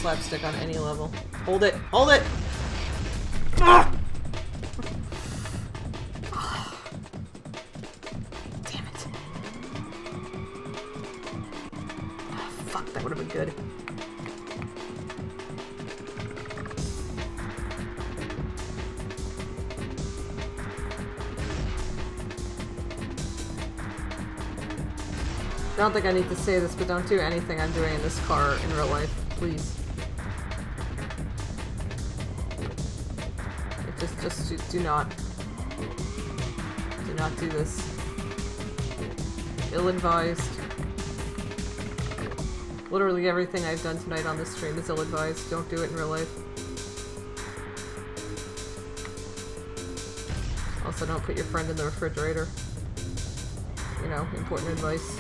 slapstick on any level. Hold it! Hold it! Ah! That would have been good. I don't think I need to say this, but don't do anything I'm doing in this car in real life, please. Just do not. Do not do this. Ill-advised. Literally everything I've done tonight on this stream is ill-advised. Don't do it in real life. Also, don't put your friend in the refrigerator. You know, important advice.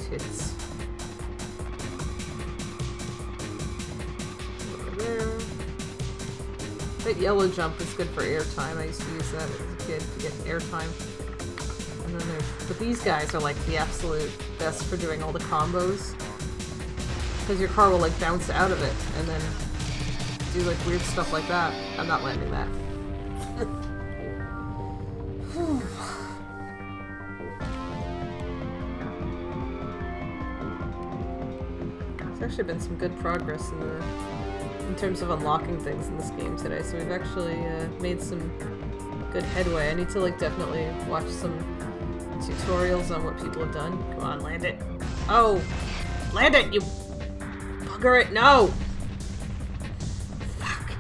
Tits. Over there. That yellow jump is good for airtime. I used to use that as a kid to get airtime. And then but these guys are like the absolute best for doing all the combos. Because your car will like bounce out of it and then do like weird stuff like that. I'm not landing that. There's actually been some good progress in terms of unlocking things in this game today, so we've actually made some good headway. I need to like definitely watch some tutorials on what people have done. Come on, land it. Oh! Land it, you bugger it! No! Fuck.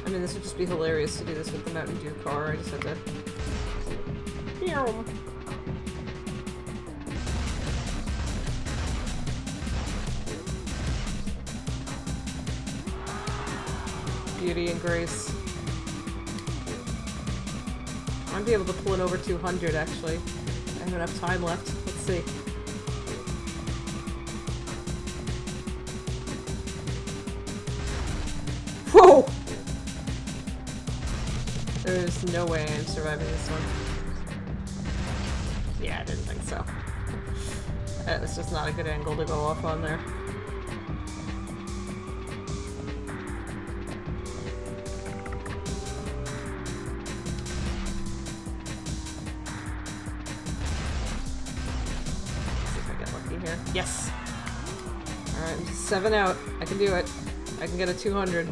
I mean, this would just be hilarious to do this with the Mountain Dew car. I just have to... Beauty and grace. I'm gonna be able to pull it over 200 actually. I have enough time left. Let's see. Whoa! There's no way I'm surviving this one. Yeah, I didn't think so. That was just not a good angle to go off on there. Yes! Alright, I'm just 7 out. I can do it. I can get a 200.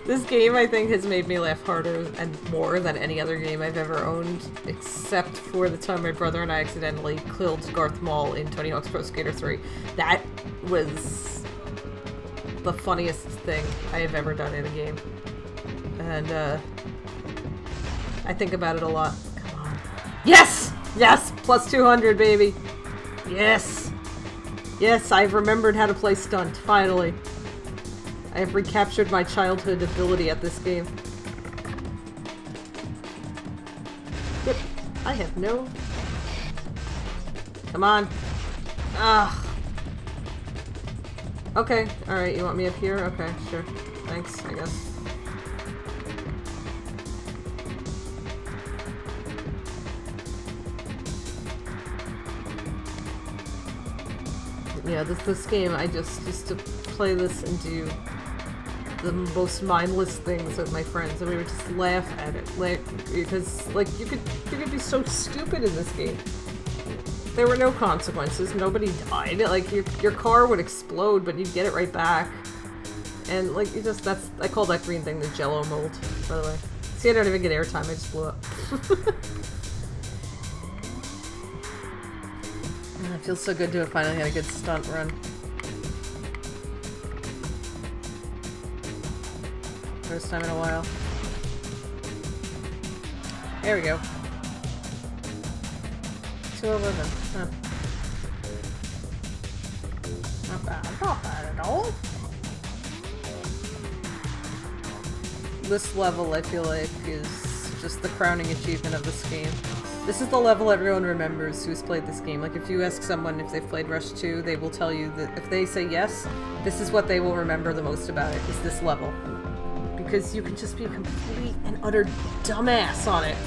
This game, I think, has made me laugh harder and more than any other game I've ever owned, except for the time my brother and I accidentally killed Garth Maul in Tony Hawk's Pro Skater 3. That was the funniest thing I have ever done in a game. And, I think about it a lot. Come on. Yes! Yes! Plus 200, baby! Yes! Yes, I've remembered how to play Stunt, finally. I have recaptured my childhood ability at this game. Yep. I have no... Come on. Ah. Okay. Alright, you want me up here? Okay, sure. Thanks, I guess. Yeah, this game, I just used to play this and do the most mindless things with my friends, and we would just laugh at it, like, because like you could be so stupid in this game. There were no consequences. Nobody died. Like your car would explode, but you'd get it right back. And like you just I call that green thing the Jello mold, by the way. See, I don't even get airtime. I just blew up. It feels so good to have finally had a good stunt run. First time in a while. There we go. 211. Huh. Not bad at all. This level, I feel like, is just the crowning achievement of this game. This is the level everyone remembers who's played this game. Like, if you ask someone if they've played Rush 2, they will tell you that if they say yes, this is what they will remember the most about it, is this level. because you can just be a complete and utter dumbass on it.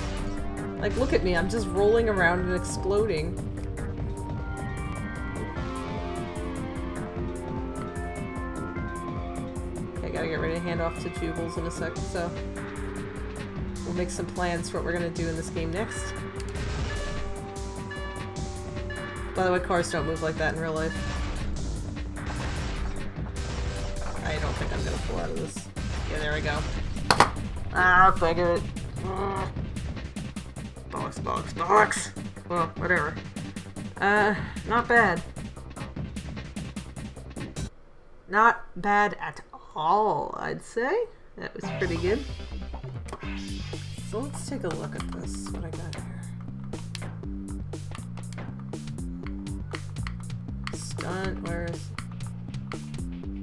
Like, look at me, I'm just rolling around and exploding. Okay, gotta get ready to hand off to Jubles in a sec, so we'll make some plans for what we're gonna do in this game next. By the way, cars don't move like that in real life. I don't think I'm gonna pull out of this. Yeah, there we go. Ah, figure it. Bollocks, bollocks, bollocks! Well, whatever. Not bad. Not bad at all, I'd say. That was pretty good. So let's take a look at this, what I got here. Stunt, where's...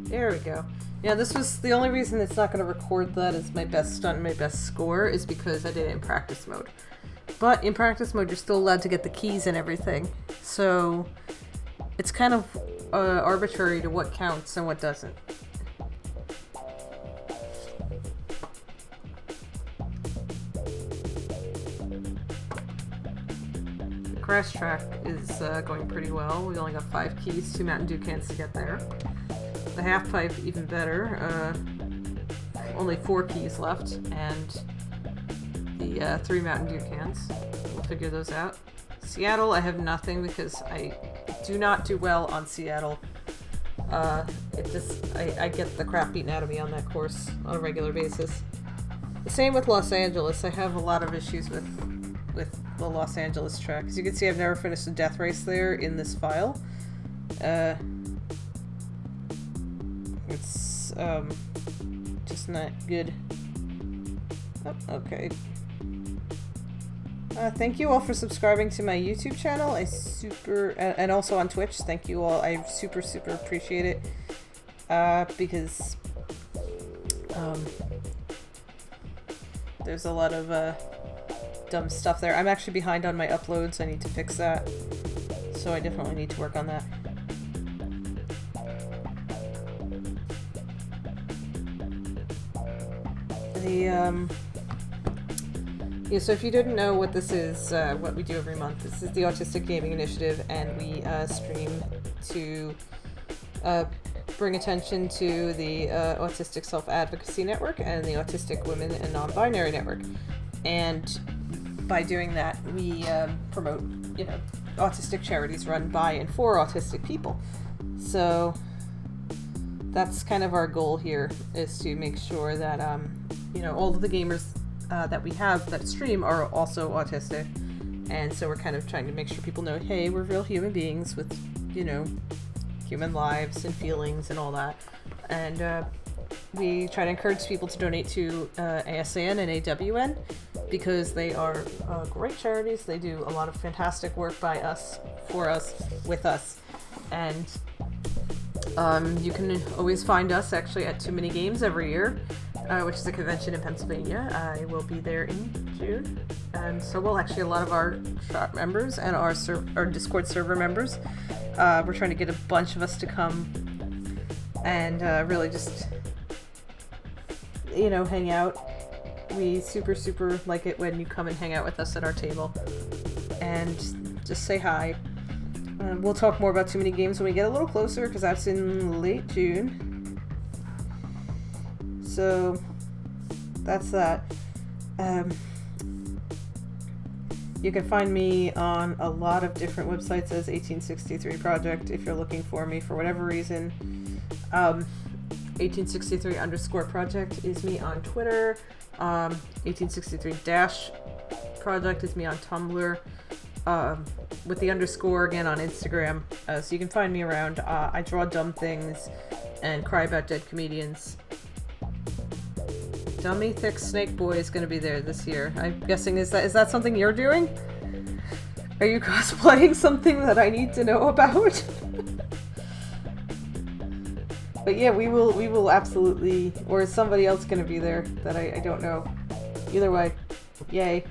There we go. Yeah, this was the only reason it's not going to record that as my best stunt and my best score is because I did it in practice mode. But in practice mode, you're still allowed to get the keys and everything. So it's kind of arbitrary to what counts and what doesn't. The crash track is going pretty well. We only got 5 keys, 2 Mountain Dew cans to get there. The half pipe, even better. Only 4 keys left, and the 3 Mountain Dew cans. We'll figure those out. Seattle, I have nothing because I do not do well on Seattle. I get the crap beaten out of me on that course on a regular basis. The same with Los Angeles. I have a lot of issues with the Los Angeles track. As you can see, I've never finished a death race there in this file. It's just not good. Oh, okay. Thank you all for subscribing to my YouTube channel. And also on Twitch. Thank you all. I super appreciate it. Because there's a lot of dumb stuff there. I'm actually behind on my uploads. I need to fix that. So I definitely need to work on that. Yeah, so if you didn't know what this is, what we do every month, this is the Autistic Gaming Initiative, and we stream to bring attention to the Autistic Self-Advocacy Network and the Autistic Women and Non-Binary Network. And by doing that, we promote, autistic charities run by and for autistic people. So that's kind of our goal here, is to make sure that, all of the gamers that we have that stream are also autistic. And so we're kind of trying to make sure people know, hey, we're real human beings with, human lives and feelings and all that. And we try to encourage people to donate to ASN and AWN because they are great charities. They do a lot of fantastic work by us, for us, with us. And you can always find us actually at Too Many Games every year, which is a convention in Pennsylvania. I will be there in June. And so will actually a lot of our chat members and our Discord server members. We're trying to get a bunch of us to come and really just, hang out. We super like it when you come and hang out with us at our table and just say hi. We'll talk more about Too Many Games when we get a little closer, because that's in late June. So that's that. You can find me on a lot of different websites as 1863 Project if you're looking for me for whatever reason. 1863_project is me on Twitter. 1863- project is me on Tumblr. With the underscore again on Instagram. So you can find me around. I draw dumb things and cry about dead comedians. Dummy Thick Snake Boy is going to be there this year. I'm guessing, is that something you're doing? Are you cosplaying something that I need to know about? But yeah, we will absolutely, or is somebody else going to be there that I don't know? Either way, yay.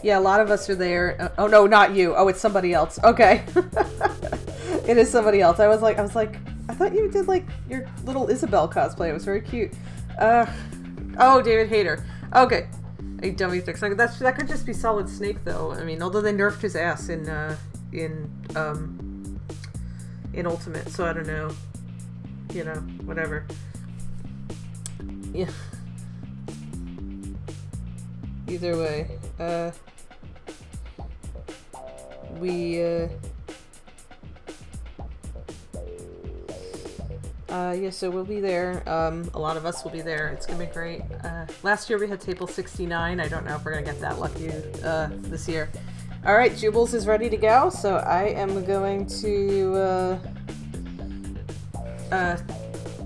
Yeah, a lot of us are there. Oh no, not you. Oh, it's somebody else. Okay. It is somebody else. I was like, I thought you did like your little Isabelle cosplay. It was very cute. Oh, David Hayter. Okay. A dummy fix. Like, that could just be Solid Snake, though. I mean, although they nerfed his ass in Ultimate, so I don't know. You know, whatever. Yeah. Either way, yeah, so we'll be there. A lot of us will be there. It's gonna be great. Last year we had table 69. I don't know if we're gonna get that lucky, this year. Alright, Jubles is ready to go, so I am going to,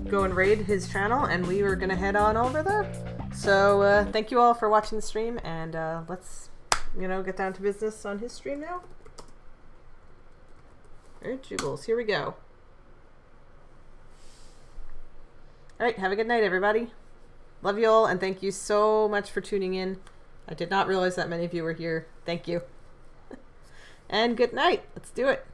go and raid his channel, and we are gonna head on over there. So, thank you all for watching the stream, and, let's, get down to business on his stream now. Alright, Jubles, here we go. Alright, have a good night, everybody. Love you all, and thank you so much for tuning in. I did not realize that many of you were here. Thank you. And good night. Let's do it.